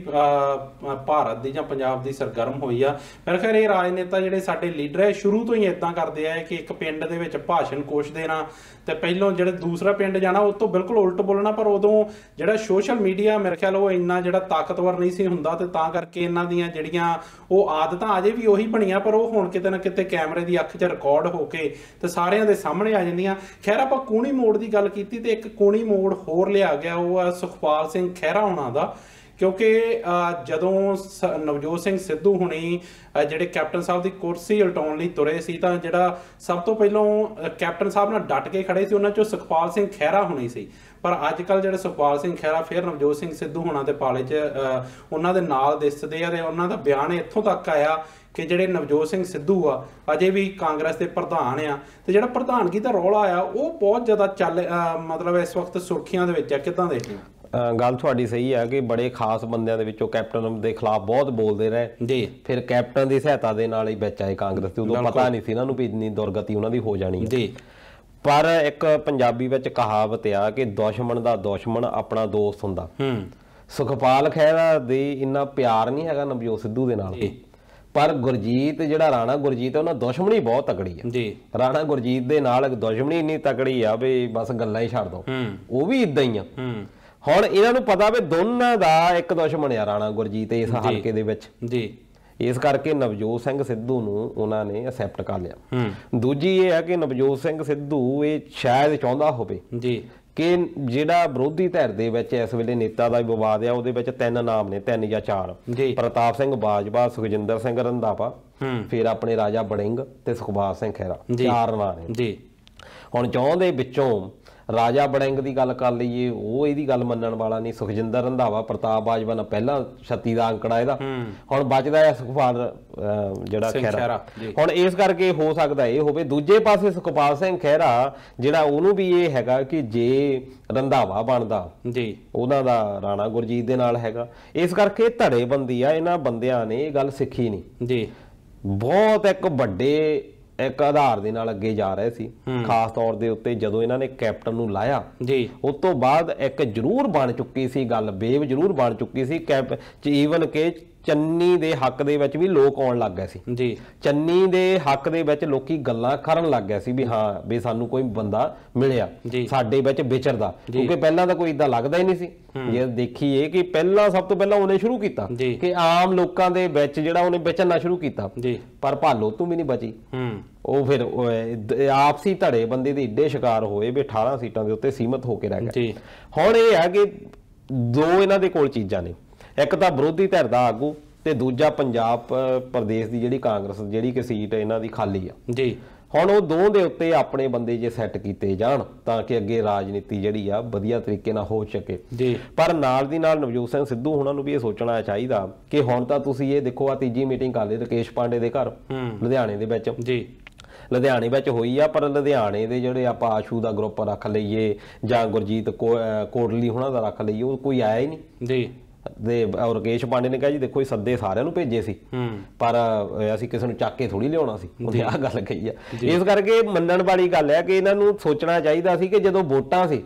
S2: ਭਾਰਤ ਦੀ ਜਾਂ ਪੰਜਾਬ ਦੀ ਸਰਗਰਮ ਹੋਈ ਆ, ਮੇਰੇ ਖਿਆਲ ਇਹ ਰਾਜਨੇਤਾ ਜਿਹੜੇ ਸਾਡੇ ਲੀਡਰ ਹੈ ਸ਼ੁਰੂ ਤੋਂ ਹੀ ਏਦਾਂ ਕਰਦੇ ਆ ਕਿ ਇੱਕ ਪਿੰਡ ਦੇ ਵਿੱਚ ਭਾਸ਼ਣ ਕੁਛ ਦੇਣਾ ਤੇ ਪਹਿਲੋਂ ਜਿਹੜੇ ਦੂਸਰਾ ਪਿੰਡ ਜਾਣਾ ਉਸ ਤੋਂ ਬਿਲਕੁਲ ਉਲਟ ਬੋਲਣਾ। ਪਰ ਉਦੋਂ ਜਿਹੜਾ ਸੋਸ਼ਲ ਮੀਡੀਆ ਮੇਰੇ ਖਿਆਲ ਉਹ ਇੰਨਾ ਜਿਹੜਾ ਤਾਕਤਵਰ ਨਹੀਂ ਸੀ ਹੁੰਦਾ, ਤੇ ਤਾਂ ਕਰਕੇ ਇਹਨਾਂ ਦੀਆਂ ਜਿਹੜੀਆਂ ਉਹ ਆਦਤਾਂ ਅਜੇ ਵੀ ਉਹੀ ਬਣੀਆਂ, ਪਰ ਉਹ ਹੁਣ ਕਿਤੇ ਨਾ ਕਿਤੇ ਕੈਮਰੇ ਦੀ ਅੱਖ 'ਚ ਰਿਕਾਰਡ ਹੋ ਕੇ ਤੇ ਸਾਰਿਆਂ ਦੇ ਸਾਹਮਣੇ ਆ ਜਾਂਦੀਆਂ। ਖੈਰ, ਆਪਾਂ ਕੂਣੀ ਮੋੜ ਦੀ ਗੱਲ ਕੀਤੀ ਤੇ ਇੱਕ ਕੂਣੀ ਮੋੜ ਹੋਰ ਲਿਆ ਗਿਆ, ਉਹ ਆ ਸੁਖਪਾਲ ਸਿੰਘ ਖਹਿਰਾ ਹੋਣਾ ਦਾ, ਕਿਉਂਕਿ ਜਦੋਂ ਨਵਜੋਤ ਸਿੰਘ ਸਿੱਧੂ ਹੁਣੀ ਜਿਹੜੇ ਕੈਪਟਨ ਸਾਹਿਬ ਦੀ ਕੁਰਸੀ ਉਲਟਾਉਣ ਲਈ ਤੁਰੇ ਸੀ ਤਾਂ ਜਿਹੜਾ ਸਭ ਤੋਂ ਪਹਿਲਾਂ ਕੈਪਟਨ ਸਾਹਿਬ ਨਾਲ ਡਟ ਕੇ ਖੜੇ ਸੀ ਉਹਨਾਂ ਚੋਂ ਸੁਖਪਾਲ ਸਿੰਘ ਖਹਿਰਾ ਹੋਣੀ ਸੀ। ਪਰ ਅੱਜ ਕੱਲ੍ਹ ਜਿਹੜੇ ਸੁਖਪਾਲ ਸਿੰਘ ਖਹਿਰਾ ਫਿਰ ਨਵਜੋਤ ਸਿੰਘ ਸਿੱਧੂ ਹੋਣਾ ਦੇ ਪਾਲੇ 'ਚ ਉਹਨਾਂ ਦੇ ਨਾਲ ਦਿਸਦੇ ਆ, ਤੇ ਉਹਨਾਂ ਦਾ ਬਿਆਨ ਇੱਥੋਂ ਤੱਕ ਆਇਆ ਕਿ ਜਿਹੜੇ ਨਵਜੋਤ ਸਿੰਘ ਸਿੱਧੂ ਆ ਅਜੇ ਵੀ ਕਾਂਗਰਸ ਦੇ ਪ੍ਰਧਾਨ ਆ, ਤੇ ਜਿਹੜਾ ਪ੍ਰਧਾਨਗੀ ਦਾ ਰੌਲਾ ਆ ਉਹ ਬਹੁਤ ਜ਼ਿਆਦਾ ਮਤਲਬ ਇਸ ਵਕਤ ਸੁਰਖੀਆਂ ਦੇ ਵਿੱਚ ਆ। ਕਿੱਦਾਂ ਦੇਖਦੇ ਹੋ? ਗੱਲ ਤੁਹਾਡੀ ਸਹੀ ਹੈ ਕਿ ਬੜੇ ਖਾਸ ਬੰਦਿਆਂ ਦੇ ਵਿੱਚੋਂ ਕੈਪਟਨ ਦੇ ਖਿਲਾਫ ਬਹੁਤ ਬੋਲਦੇ ਰਹੇ ਜੀ, ਫਿਰ ਕੈਪਟਨ ਦੀ ਸਹਾਇਤਾ ਦੇ ਨਾਲ ਹੀ ਵਿੱਚ ਆਏ ਕਾਂਗਰਸ ਤੇ, ਉਦੋਂ ਪਤਾ ਨਹੀਂ ਸੀ ਇਹਨਾਂ ਨੂੰ ਵੀ ਇੰਨੀ ਦੁਰਗਤੀ ਉਹਨਾਂ ਦੀ ਹੋ ਜਾਣੀ ਜੀ। ਪਰ ਇੱਕ ਪੰਜਾਬੀ ਵਿੱਚ ਕਹਾਵਤ ਆ ਕਿ ਦੁਸ਼ਮਣ ਦਾ ਦੁਸ਼ਮਣ ਆਪਣਾ ਦੋਸਤ ਹੁੰਦਾ। ਸੁਖਪਾਲ ਖਹਿਰਾ ਦੇ ਇੰਨਾ ਪਿਆਰ ਨਹੀਂ ਹੈਗਾ ਨਵਜੋਤ ਸਿੱਧੂ ਦੇ ਨਾਲ, ਪਰ ਗੁਰਜੀਤ ਜਿਹੜਾ ਰਾਣਾ ਗੁਰਜੀਤ ਉਹਨਾਂ ਦੁਸ਼ਮਣੀ ਬਹੁਤ ਤਕੜੀ ਆ
S1: ਜੀ।
S2: ਰਾਣਾ ਗੁਰਜੀਤ ਦੇ ਨਾਲ ਦੁਸ਼ਮਣੀ ਇੰਨੀ ਤਕੜੀ ਆ ਵੀ ਬਸ ਗੱਲਾਂ ਹੀ ਛੱਡ ਦੋ, ਉਹ ਵੀ ਇਦਾਂ ਹੀ ਆ। ਹੁਣ ਇਹਨਾਂ ਨੂੰ ਪਤਾ ਵੀ ਦੋਨਾਂ ਦਾ ਇੱਕ ਦੁਸ਼ਮਣ ਆ ਰਾਣਾ ਗੁਰਜੀਤ ਇਸ ਹਲਕੇ ਦੇ ਵਿੱਚ ਜੀ। ਇਸ ਕਰਕੇ ਨਵਜੋਤ ਸਿੰਘ ਸਿੱਧੂ ਨੂੰ ਉਹਨਾਂ ਨੇ ਐਕਸੈਪਟ ਕਰ ਲਿਆ। ਦੂਜੀ ਇਹ ਹੈ ਕਿ ਨਵਜੋਤ ਸਿੰਘ ਸਿੱਧੂ ਇਹ ਸ਼ਾਇਦ ਚਾਹੁੰਦਾ ਹੋਵੇ ਜੀ ਕਿ ਜਿਹੜਾ ਵਿਰੋਧੀ ਧਿਰ ਦੇ ਵਿੱਚ ਇਸ ਵੇਲੇ ਨੇਤਾ ਦਾ ਵਿਵਾਦ ਆ, ਉਹਦੇ ਵਿੱਚ 3 ਨਾਮ ਨੇ, 3 ਜਾਂ 4 ਪ੍ਰਤਾਪ ਸਿੰਘ ਬਾਜਵਾ, ਸੁਖਜਿੰਦਰ ਸਿੰਘ ਰੰਧਾਵਾ, ਫਿਰ ਆਪਣੇ ਰਾਜਾ ਵੜਿੰਗ ਤੇ ਸੁਖਬਾਜ ਸਿੰਘ ਖਹਿਰਾ, 4 ਨਾਮ ਨੇ ਜੀ। ਹੁਣ ਚੌਂ ਦੇ ਵਿੱਚੋਂ ਰਾਜਾ ਵੜਿੰਗ ਦੀ ਗੱਲ ਕਰ ਲਈਏ, ਉਹ ਇਹਦੀ ਗੱਲ ਮੰਨਣ ਵਾਲਾ ਨਹੀਂ। ਸੁਖਜਿੰਦਰ ਰੰਧਾਵਾ, ਪ੍ਰਤਾਪ ਬਾਜਵਾ ਨਾਲ ਪਹਿਲਾਂ 36 ਦਾ ਅੰਕੜਾ ਇਹਦਾ, ਹੁਣ ਬਚਦਾ ਹੈ ਸੁਖਪਾਲ ਜਿਹੜਾ ਖਹਿਰਾ। ਹੁਣ ਇਸ ਕਰਕੇ ਹੋ ਸਕਦਾ ਇਹ ਹੋਵੇ। ਦੂਜੇ ਪਾਸੇ ਸੁਖਪਾਲ ਸਿੰਘ ਖਹਿਰਾ ਜਿਹੜਾ ਉਹਨੂੰ ਵੀ ਇਹ ਹੈਗਾ ਕਿ ਜੇ ਰੰਧਾਵਾ ਬਣਦਾ ਜੀ ਉਹਨਾਂ ਦਾ ਰਾਣਾ ਗੁਰਜੀਤ ਦੇ ਨਾਲ ਹੈਗਾ। ਇਸ ਕਰਕੇ ਧੜੇਬੰਦੀ ਆ, ਇਹਨਾਂ ਬੰਦਿਆਂ ਨੇ ਇਹ ਗੱਲ ਸਿੱਖੀ ਨਹੀਂ ਜੀ। ਬਹੁਤ ਇੱਕ ਵੱਡੇ ਇੱਕ ਆਧਾਰ ਦੇ ਨਾਲ ਅੱਗੇ ਜਾ ਰਹੇ ਸੀ, ਖਾਸ ਤੌਰ ਦੇ ਉੱਤੇ ਜਦੋਂ ਇਹਨਾਂ ਨੇ ਕੈਪਟਨ ਨੂੰ ਲਾਇਆ ਜੀ, ਉਸ ਤੋਂ ਬਾਅਦ ਇੱਕ ਜ਼ਰੂਰ ਬਣ ਚੁੱਕੀ ਸੀ ਗੱਲ, ਵੇਵ ਜ਼ਰੂਰ ਬਣ ਚੁੱਕੀ ਸੀ ਈਵਨ ਕਿ ਚੰਨੀ ਦੇ ਹੱਕ ਦੇ ਵਿੱਚ ਵੀ ਲੋਕ ਆਉਣ ਲੱਗ ਗਏ ਸੀ ਜੀ। ਚੰਨੀ ਦੇ ਹੱਕ ਦੇ ਵਿੱਚ ਲੋਕੀ ਗੱਲਾਂ ਕਰਨ ਲੱਗ ਗਏ ਸੀ ਵੀ ਹਾਂ ਵੀ ਸਾਨੂੰ ਕੋਈ ਬੰਦਾ ਮਿਲਿਆ ਸਾਡੇ ਵਿੱਚ ਵਿਚਰਦਾ, ਕਿਉਂਕਿ ਪਹਿਲਾਂ ਤਾਂ ਕੋਈ ਇਦਾਂ ਲੱਗਦਾ ਹੀ ਨਹੀਂ ਸੀ। ਜੇ ਦੇਖੀਏ ਕਿ ਪਹਿਲਾਂ ਸਭ ਤੋਂ ਪਹਿਲਾਂ ਉਹਨੇ ਸ਼ੁਰੂ ਕੀਤਾ ਕਿ ਆਮ ਲੋਕਾਂ ਦੇ ਵਿੱਚ ਜਿਹੜਾ ਉਹਨੇ ਵਿਚਰਨਾ ਸ਼ੁਰੂ ਕੀਤਾ, ਪਰ ਭਾਲੋ ਤੂੰ ਵੀ ਨਹੀਂ ਬਚੀ। ਉਹ ਫਿਰ ਆਪਸੀ ਧੜੇ ਬੰਦੇ ਦੇ ਏਡੇ ਸ਼ਿਕਾਰ ਹੋਏ ਵੀ 18 ਸੀਟਾਂ ਦੇ ਉੱਤੇ ਸੀਮਤ ਹੋ ਕੇ ਰਹਿ ਗਏ। ਹੁਣ ਇਹ ਹੈ ਕਿ ਦੋ ਇਹਨਾਂ ਦੇ ਕੋਲ ਚੀਜ਼ਾਂ ਨੇ, ਇੱਕ ਤਾਂ ਵਿਰੋਧੀ ਧਿਰ ਦਾ ਆਗੂ ਤੇ ਦੂਜਾ ਪੰਜਾਬ ਪ੍ਰਦੇਸ਼ ਦੀ ਜਿਹੜੀ ਕਾਂਗਰਸ ਜਿਹੜੀ ਕਿ ਸੀਟ ਇਹਨਾਂ ਦੀ ਖਾਲੀ ਆ ਜੀ। ਹੁਣ ਉਹ ਦੋਵਾਂ ਦੇ ਉੱਤੇ ਆਪਣੇ ਬੰਦੇ ਜੇ ਸੈੱਟ ਕੀਤੇ ਜਾਣ ਤਾਂ ਕਿ ਅੱਗੇ ਰਾਜਨੀਤੀ ਜਿਹੜੀ ਆ ਵਧੀਆ ਤਰੀਕੇ ਨਾਲ ਹੋ ਸਕੇ ਜੀ। ਪਰ ਨਾਲ ਦੀ ਨਾਲ ਨਵਜੋਤ ਸਿੰਘ ਸਿੱਧੂ ਉਹਨਾਂ ਨੂੰ ਵੀ ਇਹ ਸੋਚਣਾ ਚਾਹੀਦਾ ਕਿ ਹੁਣ ਤਾਂ ਤੁਸੀਂ ਇਹ ਦੇਖੋ ਆ ਤੀਜੀ ਮੀਟਿੰਗ ਕਰ ਲਈ ਰਕੇਸ਼ ਪਾਂਡੇ ਦੇ ਘਰ ਲੁਧਿਆਣੇ ਦੇ ਵਿੱਚ ਜੀ। ਲੁਧਿਆਣੇ ਵਿੱਚ ਹੋਈ ਆ, ਪਰ ਲੁਧਿਆਣੇ ਦੇ ਜਿਹੜੇ ਆਪਾਂ ਆਸ਼ੂ ਦਾ ਗਰੁੱਪ ਰੱਖ ਲਈਏ ਜਾਂ ਗੁਰਜੀਤ ਕੋਟਲੀ ਉਹਨਾਂ ਦਾ ਰੱਖ ਲਈਏ, ਉਹ ਕੋਈ ਆਇਆ ਹੀ ਨਹੀਂ ਜੀ। ਤੇ ਰਕੇਸ਼ ਪਾਂਡੇ ਨੇ ਕਿਹਾ ਜੀ ਦੇਖੋ ਇਹ ਸੱਦੇ ਸਾਰਿਆਂ ਨੂੰ ਭੇਜੇ ਸੀ, ਪਰ ਅਸੀਂ ਕਿਸੇ ਨੂੰ ਚੱਕ ਕੇ ਥੋੜੀ ਲਿਆਉਣਾ ਸੀ, ਉਹਨੇ ਆਹ ਗੱਲ ਕਹੀ ਆ। ਇਸ ਕਰਕੇ ਮੰਨਣ ਵਾਲੀ ਗੱਲ ਹੈ ਕਿ ਇਹਨਾਂ ਨੂੰ ਸੋਚਣਾ ਚਾਹੀਦਾ ਸੀ ਕਿ ਜਦੋਂ ਵੋਟਾਂ ਸੀ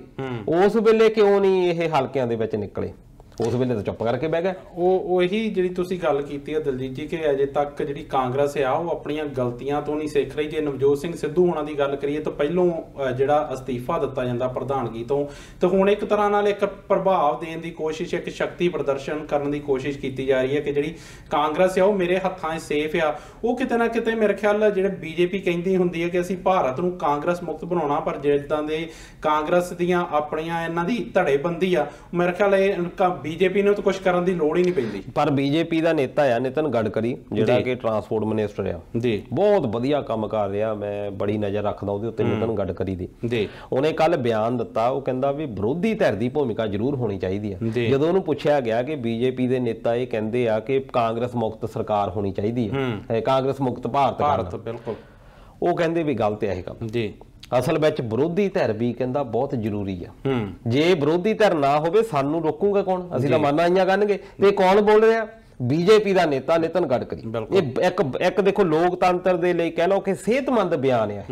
S2: ਉਸ ਵੇਲੇ ਕਿਉਂ ਨਹੀਂ ਇਹ ਹਲਕਿਆਂ ਦੇ ਵਿੱਚ ਨਿਕਲੇ, ਉਸ ਵੇਲੇ ਤਾਂ ਚੁੱਪ ਕਰਕੇ ਬਹਿ ਗਏ। ਉਹ
S1: ਇਹੀ ਜਿਹੜੀ ਤੁਸੀਂ ਗੱਲ ਕੀਤੀ ਹੈ ਦਲਜੀਤ ਜੀ ਕਿ ਅਜੇ ਤੱਕ ਜਿਹੜੀ ਕਾਂਗਰਸ ਆ ਉਹ ਆਪਣੀਆਂ ਗਲਤੀਆਂ ਤੋਂ ਨਹੀਂ ਸਿੱਖ ਰਹੀ। ਜੇ ਨਵਜੋਤ ਸਿੰਘ ਸਿੱਧੂ ਹੋਣਾ ਦੀ ਗੱਲ ਕਰੀਏ ਤਾਂ ਪਹਿਲੋਂ ਜਿਹੜਾ ਅਸਤੀਫਾ ਦਿੱਤਾ ਜਾਂਦਾ ਪ੍ਰਧਾਨਗੀ ਤੋਂ, ਤੇ ਹੁਣ ਇੱਕ ਤਰ੍ਹਾਂ ਨਾਲ ਇੱਕ ਪ੍ਰਭਾਵ ਦੇਣ ਦੀ ਕੋਸ਼ਿਸ਼, ਇੱਕ ਸ਼ਕਤੀ ਪ੍ਰਦਰਸ਼ਨ ਕਰਨ ਦੀ ਕੋਸ਼ਿਸ਼ ਕੀਤੀ ਜਾ ਰਹੀ ਹੈ ਕਿ ਜਿਹੜੀ ਕਾਂਗਰਸ ਆ ਉਹ ਮੇਰੇ ਹੱਥਾਂ 'ਚ ਸੇਫ ਆ। ਉਹ ਕਿਤੇ ਨਾ ਕਿਤੇ ਮੇਰੇ ਖਿਆਲ ਜਿਹੜੇ ਬੀਜੇਪੀ ਕਹਿੰਦੀ ਹੁੰਦੀ ਹੈ ਕਿ ਅਸੀਂ ਭਾਰਤ ਨੂੰ ਕਾਂਗਰਸ ਮੁਕਤ ਬਣਾਉਣਾ, ਪਰ ਜਿੱਦਾਂ ਦੇ ਕਾਂਗਰਸ ਦੀਆਂ ਆਪਣੀਆਂ ਇਹਨਾਂ ਦੀ ਧੜੇਬੰਦੀ ਆ, ਮੇਰੇ ਖਿਆਲ ਇਹ ਬੀਜੇਪੀ ਨੂੰ ਤਾਂ ਕੁਝ ਕਰਨ ਦੀ ਲੋੜ ਹੀ ਨਹੀਂ ਪੈਂਦੀ।
S2: ਪਰ ਬੀਜੇਪੀ ਦਾ ਨੇਤਾ ਆ ਨਿਤਨ ਗਡਕਰੀ ਜਿਹੜਾ ਕਿ ਟਰਾਂਸਪੋਰਟ ਮਿਨਿਸਟਰ ਆ ਜੀ, ਬਹੁਤ ਵਧੀਆ ਕੰਮ ਕਰ ਰਿਹਾ, ਮੈਂ ਬੜੀ ਨਜ਼ਰ ਰੱਖਦਾ ਉਹਦੇ ਉੱਤੇ ਨਿਤਨ ਗਡਕਰੀ ਦੀ ਜੀ। ਉਹਨੇ ਕੱਲ ਬਿਆਨ ਦਿੱਤਾ, ਉਹ ਕਹਿੰਦਾ ਵੀ ਵਿਰੋਧੀ ਧਿਰ ਦੀ ਭੂਮਿਕਾ ਜ਼ਰੂਰ ਹੋਣੀ ਚਾਹੀਦੀ ਹੈ। ਜਦੋਂ ਉਹਨੂੰ ਪੁੱਛਿਆ ਗਿਆ ਕਿ ਬੀਜੇਪੀ ਦੇ ਨੇਤਾ ਇਹ ਕਹਿੰਦੇ ਆ ਕਿ ਕਾਂਗਰਸ ਮੁਕਤ ਸਰਕਾਰ ਹੋਣੀ ਚਾਹੀਦੀ ਹੈ, ਕਾਂਗਰਸ ਮੁਕਤ ਭਾਰਤ, ਬਿਲਕੁਲ ਉਹ ਕਹਿੰਦੇ ਵੀ ਗਲਤ ਹੈ ਇਹ ਕੰਮ ਜੀ। ਅਸਲ ਵਿੱਚ ਵਿਰੋਧੀ ਧਿਰ ਵੀ ਕਹਿੰਦਾ ਬਹੁਤ ਜ਼ਰੂਰੀ ਆ। ਜੇ ਵਿਰੋਧੀ ਧਿਰ ਨਾ ਹੋਵੇ ਸਾਨੂੰ ਰੋਕੂਗਾ ਕੌਣ? ਅਸੀਂ ਤਾਂ ਮਨ ਆਈਆਂ ਕਰਨਗੇ। ਤੇ ਕੌਣ ਬੋਲ ਰਿਹਾ? ਬੀਜੇਪੀ ਦਾ ਨੇਤਾ ਨਿਤਨ ਗਡਕਰੀ। ਇਹ ਇੱਕ ਦੇਖੋ ਲੋਕਤੰਤਰ ਦੇ ਲਈ ਕਹਿ ਲਓ ਕਿ ਸਿਹਤਮੰਦ ਬਿਆਨ ਆ,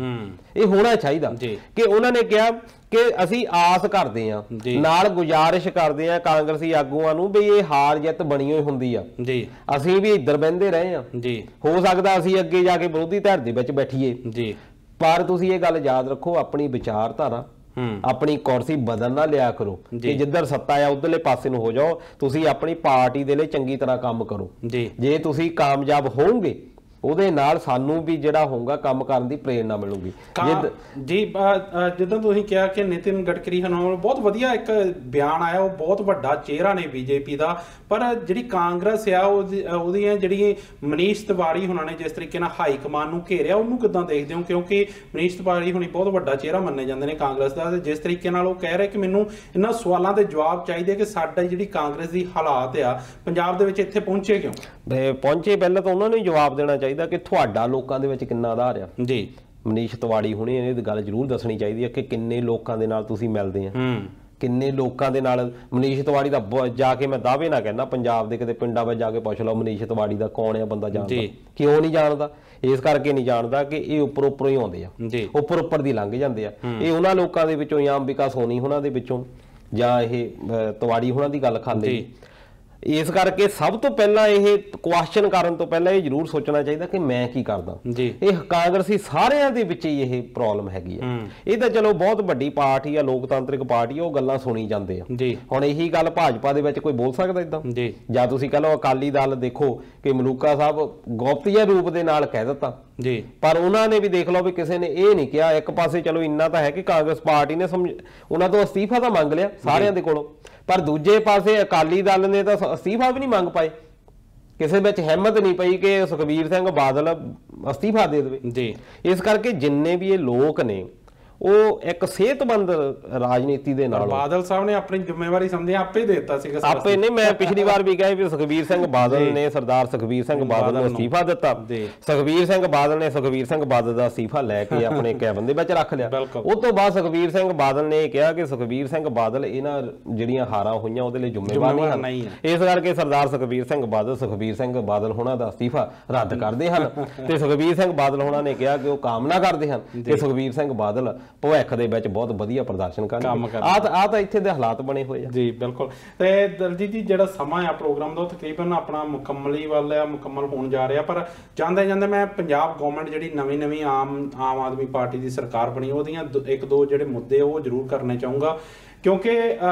S2: ਇਹ ਹੋਣਾ ਚਾਹੀਦਾ ਕਿ ਉਹਨਾਂ ਨੇ ਕਿਹਾ ਕਿ ਅਸੀਂ ਆਸ ਕਰਦੇ ਆ, ਨਾਲ ਗੁਜ਼ਾਰਿਸ਼ ਕਰਦੇ ਆ ਕਾਂਗਰਸੀ ਆਗੂਆਂ ਨੂੰ ਵੀ ਇਹ ਹਾਰ ਜਿੱਤ ਬਣੀ ਹੋਈ ਹੁੰਦੀ ਆ, ਅਸੀਂ ਵੀ ਇੱਧਰ ਬਹਿੰਦੇ ਰਹੇ ਆ, ਹੋ ਸਕਦਾ ਅਸੀਂ ਅੱਗੇ ਜਾ ਕੇ ਵਿਰੋਧੀ ਧਿਰ ਦੇ ਵਿੱਚ ਬੈਠੀਏ, ਪਰ ਤੁਸੀਂ ਇਹ ਗੱਲ ਯਾਦ ਰੱਖੋ ਆਪਣੀ ਵਿਚਾਰਧਾਰਾ ਆਪਣੀ ਕੁਰਸੀ ਬਦਲ ਨਾ ਲਿਆ ਕਰੋ ਕਿ ਜਿੱਧਰ ਸੱਤਾ ਆ ਉਧਰਲੇ ਪਾਸੇ ਨੂੰ ਹੋ ਜਾਓ। ਤੁਸੀਂ ਆਪਣੀ ਪਾਰਟੀ ਦੇ ਲਈ ਚੰਗੀ ਤਰ੍ਹਾਂ ਕੰਮ ਕਰੋ। ਜੇ ਤੁਸੀਂ ਕਾਮਯਾਬ ਹੋਵੋਗੇ ਉਹਦੇ ਨਾਲ ਸਾਨੂੰ ਵੀ ਜਿਹੜਾ ਹੋਊਗਾ ਕੰਮ ਕਰਨ ਦੀ ਪ੍ਰੇਰਣਾ ਮਿਲੂਗੀ
S1: ਜੀ। ਜਿੱਦਾਂ ਤੁਸੀਂ ਕਿਹਾ ਕਿ ਨਿਤਿਨ ਗਡਕਰੀ ਹਨ ਬਹੁਤ ਵਧੀਆ ਇੱਕ ਬਿਆਨ ਆਇਆ, ਉਹ ਬਹੁਤ ਵੱਡਾ ਚਿਹਰਾ ਨੇ ਬੀਜੇਪੀ ਦਾ, ਪਰ ਜਿਹੜੀ ਕਾਂਗਰਸ ਆ ਉਹਦੀਆਂ ਜਿਹੜੀਆਂ ਮਨੀਸ਼ ਤਿਵਾੜੀ ਹੁਣਾਂ ਨੇ ਜਿਸ ਤਰੀਕੇ ਨਾਲ ਹਾਈ ਕਮਾਨ ਨੂੰ ਘੇਰਿਆ, ਉਹਨੂੰ ਕਿੱਦਾਂ ਦੇਖਦੇ ਹੋ? ਕਿਉਂਕਿ ਮਨੀਸ਼ ਤਿਵਾੜੀ ਹੁਣੀ ਬਹੁਤ ਵੱਡਾ ਚਿਹਰਾ ਮੰਨੇ ਜਾਂਦੇ ਨੇ ਕਾਂਗਰਸ ਦਾ, ਤੇ ਜਿਸ ਤਰੀਕੇ ਨਾਲ ਉਹ ਕਹਿ ਰਹੇ ਕਿ ਮੈਨੂੰ ਇਹਨਾਂ ਸਵਾਲਾਂ ਦੇ ਜਵਾਬ ਚਾਹੀਦੇ ਕਿ ਸਾਡਾ ਜਿਹੜੀ ਕਾਂਗਰਸ ਦੀ ਹਾਲਾਤ ਆ ਪੰਜਾਬ ਦੇ ਵਿੱਚ ਇੱਥੇ ਪਹੁੰਚੇ ਕਿਉਂ?
S2: ਪਹੁੰਚੇ ਪਹਿਲਾਂ ਤਾਂ ਉਹਨਾਂ ਨੂੰ ਜਵਾਬ ਦੇਣਾ ਚਾਹੀਦਾ ਕਿ ਤੁਹਾਡਾ ਲੋਕਾਂ ਦੇ ਵਿੱਚ ਕਿੰਨਾ ਆਧਾਰ ਆ ਜੀ। ਮਨੀਸ਼ ਤਿਵਾੜੀ ਹੁਣੇ ਇਹ ਗੱਲ ਜ਼ਰੂਰ ਦੱਸਣੀ ਚਾਹੀਦੀ ਹੈ ਕਿ ਕਿੰਨੇ ਲੋਕਾਂ ਦੇ ਨਾਲ ਤੁਸੀਂ ਮਿਲਦੇ ਆ, ਕਿੰਨੇ ਲੋਕਾਂ ਦੇ ਨਾਲ। ਮਨੀਸ਼ ਤਿਵਾੜੀ ਦਾ ਜਾ ਕੇ ਮੈਂ ਦਾਅਵੇ ਨਾ ਕਹਿੰਦਾ, ਪੰਜਾਬ ਦੇ ਕਿਤੇ ਪਿੰਡਾਂ ਵਿੱਚ ਜਾ ਕੇ ਪੁੱਛ ਲਓ ਮਨੀਸ਼ ਤਿਵਾੜੀ ਦਾ ਕੌਣ ਆ ਬੰਦਾ ਜਾਣਦਾ, ਕਿਉਂ ਨਹੀਂ ਜਾਣਦਾ? ਇਸ ਕਰਕੇ ਨਹੀਂ ਜਾਣਦਾ ਕਿ ਇਹ ਉੱਪਰੋਂ ਹੀ ਆਉਂਦੇ ਆ, ਉੱਪਰ ਦੀ ਲੰਘ ਜਾਂਦੇ ਆ। ਇਹ ਉਹਨਾਂ ਲੋਕਾਂ ਦੇ ਵਿੱਚੋਂ ਆਮ ਵਿਕਾਸ ਹੋਣੀ ਉਹਨਾਂ ਦੇ ਵਿੱਚੋਂ, ਜਾਂ ਇਹ ਤਿਵਾੜੀ ਉਹਨਾਂ ਦੀ ਗੱਲ ਖਾਂਦੇ ਇਸ ਕਰਕੇ ਸਭ ਤੋਂ ਪਹਿਲਾਂ ਇਹ ਕੁਐਸਚਨ ਕਰਨ ਤੋਂ ਪਹਿਲਾਂ ਇਹ ਜ਼ਰੂਰ ਸੋਚਣਾ ਚਾਹੀਦਾ ਕਿ ਮੈਂ ਕੀ ਕਰਦਾ
S1: ਜੀ।
S2: ਇਹ ਕਾਂਗਰਸੀ ਸਾਰਿਆਂ ਦੇ ਵਿੱਚ ਹੀ ਇਹ ਪ੍ਰੋਬਲਮ ਹੈਗੀ ਆ। ਇਹ ਤਾਂ ਚਲੋ ਬਹੁਤ ਵੱਡੀ ਪਾਰਟੀ ਆ, ਲੋਕਤੰਤਰਿਕ ਪਾਰਟੀ, ਉਹ ਗੱਲਾਂ ਸੁਣੀ ਜਾਂਦੇ ਆ
S1: ਜੀ।
S2: ਹੁਣ ਇਹੀ ਗੱਲ ਭਾਜਪਾ ਦੇ ਵਿੱਚ ਕੋਈ ਬੋਲ ਸਕਦਾ ਇਦਾਂ
S1: ਜੀ?
S2: ਜਾਂ ਤੁਸੀਂ ਕਹ ਲਓ ਅਕਾਲੀ ਦਲ ਦੇਖੋ ਕਿ ਮਲੂਕਾ ਸਾਹਿਬ ਗੁਪਤੀਏ ਰੂਪ ਦੇ ਨਾਲ ਕਹਿ ਦਿੱਤਾ
S1: ਜੀ,
S2: ਪਰ ਉਹਨਾਂ ਨੇ ਵੀ ਦੇਖ ਲਓ ਵੀ ਕਿਸੇ ਨੇ ਇਹ ਨਹੀਂ ਕਿਹਾ। ਇੱਕ ਪਾਸੇ ਚਲੋ ਇੰਨਾ ਤਾਂ ਹੈ ਕਿ ਕਾਂਗਰਸ ਪਾਰਟੀ ਨੇ ਉਹਨਾਂ ਤੋਂ ਅਸਤੀਫਾ ਤਾਂ ਮੰਗ ਲਿਆ ਸਾਰਿਆਂ ਦੇ ਕੋਲੋਂ, ਪਰ ਦੂਜੇ ਪਾਸੇ ਅਕਾਲੀ ਦਲ ਨੇ ਤਾਂ ਅਸਤੀਫਾ ਵੀ ਨਹੀਂ ਮੰਗ ਪਾਏ। ਕਿਸੇ ਵਿੱਚ ਹਿੰਮਤ ਨਹੀਂ ਪਈ ਕਿ ਸੁਖਬੀਰ ਸਿੰਘ ਬਾਦਲ ਅਸਤੀਫਾ ਦੇ ਦੇਵੇ
S1: ਜੀ।
S2: ਇਸ ਕਰਕੇ ਜਿੰਨੇ ਵੀ ਇਹ ਲੋਕ ਨੇ ਉਹ ਇੱਕ ਸਿਹਤਮੰਦ ਰਾਜਨੀਤੀ ਦੇ ਨਾਲ
S1: ਬਾਦਲ ਸਾਹਿਬ ਨੇ ਆਪਣੀ ਜ਼ਿੰਮੇਵਾਰੀ ਸਮਝਿਆ ਆਪੇ ਦੇ ਦਿੱਤਾ ਸੀਗਾ।
S2: ਆਪੇ ਨੇ, ਮੈਂ ਪਿਛਲੀ ਵਾਰ ਵੀ ਕਿਹਾ ਵੀ ਸੁਖਬੀਰ ਸਿੰਘ ਬਾਦਲ ਨੇ, ਸਰਦਾਰ ਸੁਖਬੀਰ ਸਿੰਘ ਬਾਦਲ ਨੂੰ ਅਸਤੀਫਾ ਦਿੱਤਾ। ਸੁਖਬੀਰ ਸਿੰਘ ਬਾਦਲ ਨੇ ਸੁਖਬੀਰ ਸਿੰਘ ਬਾਦਲ ਦਾ ਅਸਤੀਫਾ ਲੈ ਕੇ ਆਪਣੇ ਕੈਬਨ ਦੇ ਵਿੱਚ ਰੱਖ ਲਿਆ। ਉਸ ਤੋਂ ਬਾਅਦ ਸੁਖਬੀਰ ਸਿੰਘ ਬਾਦਲ ਨੇ ਕਿਹਾ ਕਿ ਸੁਖਬੀਰ ਸਿੰਘ ਬਾਦਲ ਇਹਨਾਂ ਜਿਹੜੀਆਂ ਹਾਰਾਂ ਹੋਈਆਂ ਉਹਦੇ ਲਈ ਜ਼ਿੰਮੇਵਾਰ ਨਹੀਂ ਹਨ। ਇਸ ਕਰਕੇ ਸਰਦਾਰ ਸੁਖਬੀਰ ਸਿੰਘ ਬਾਦਲ ਹੋਣਾ ਦਾ ਅਸਤੀਫਾ ਰੱਦ ਕਰਦੇ ਹਨ ਤੇ ਸੁਖਬੀਰ ਸਿੰਘ ਬਾਦਲ ਹੋਣਾ ਨੇ ਕਿਹਾ ਕਿ ਉਹ ਕਾਮਨਾ ਕਰਦੇ ਹਨ ਕਿ ਸੁਖਬੀਰ ਸਿੰਘ ਬਾਦਲ ਭਵਿੱਖ ਦੇ ਵਿੱਚ ਬਹੁਤ ਵਧੀਆ ਪ੍ਰਦਰਸ਼ਨ ਕਰਨਗੇ। ਆ ਤਾਂ ਇੱਥੇ ਦੇ ਹਾਲਾਤ ਬਣੇ ਹੋਏ ਆ
S1: ਜੀ। ਬਿਲਕੁਲ। ਤੇ ਦਲਜੀਤ ਜੀ ਜਿਹੜਾ ਸਮਾਂ ਆ ਪ੍ਰੋਗਰਾਮ ਦਾ ਤਕਰੀਬਨ ਆਪਣਾ ਮੁਕੰਮਲੀ ਵੱਲ ਆ, ਮੁਕੰਮਲ ਹੋਣ ਜਾ ਰਿਹਾ, ਪਰ ਜਾਂਦੇ ਜਾਂਦੇ ਮੈਂ ਪੰਜਾਬ ਗਵਰਨਮੈਂਟ ਜਿਹੜੀ ਨਵੀਂ ਆਮ ਆਦਮੀ ਪਾਰਟੀ ਦੀ ਸਰਕਾਰ ਬਣੀ ਉਹਦੀਆਂ ਇੱਕ ਦੋ ਜਿਹੜੇ ਮੁੱਦੇ ਉਹ ਜ਼ਰੂਰ ਕਰਨੇ ਚਾਹੂੰਗਾ, ਕਿਉਂਕਿ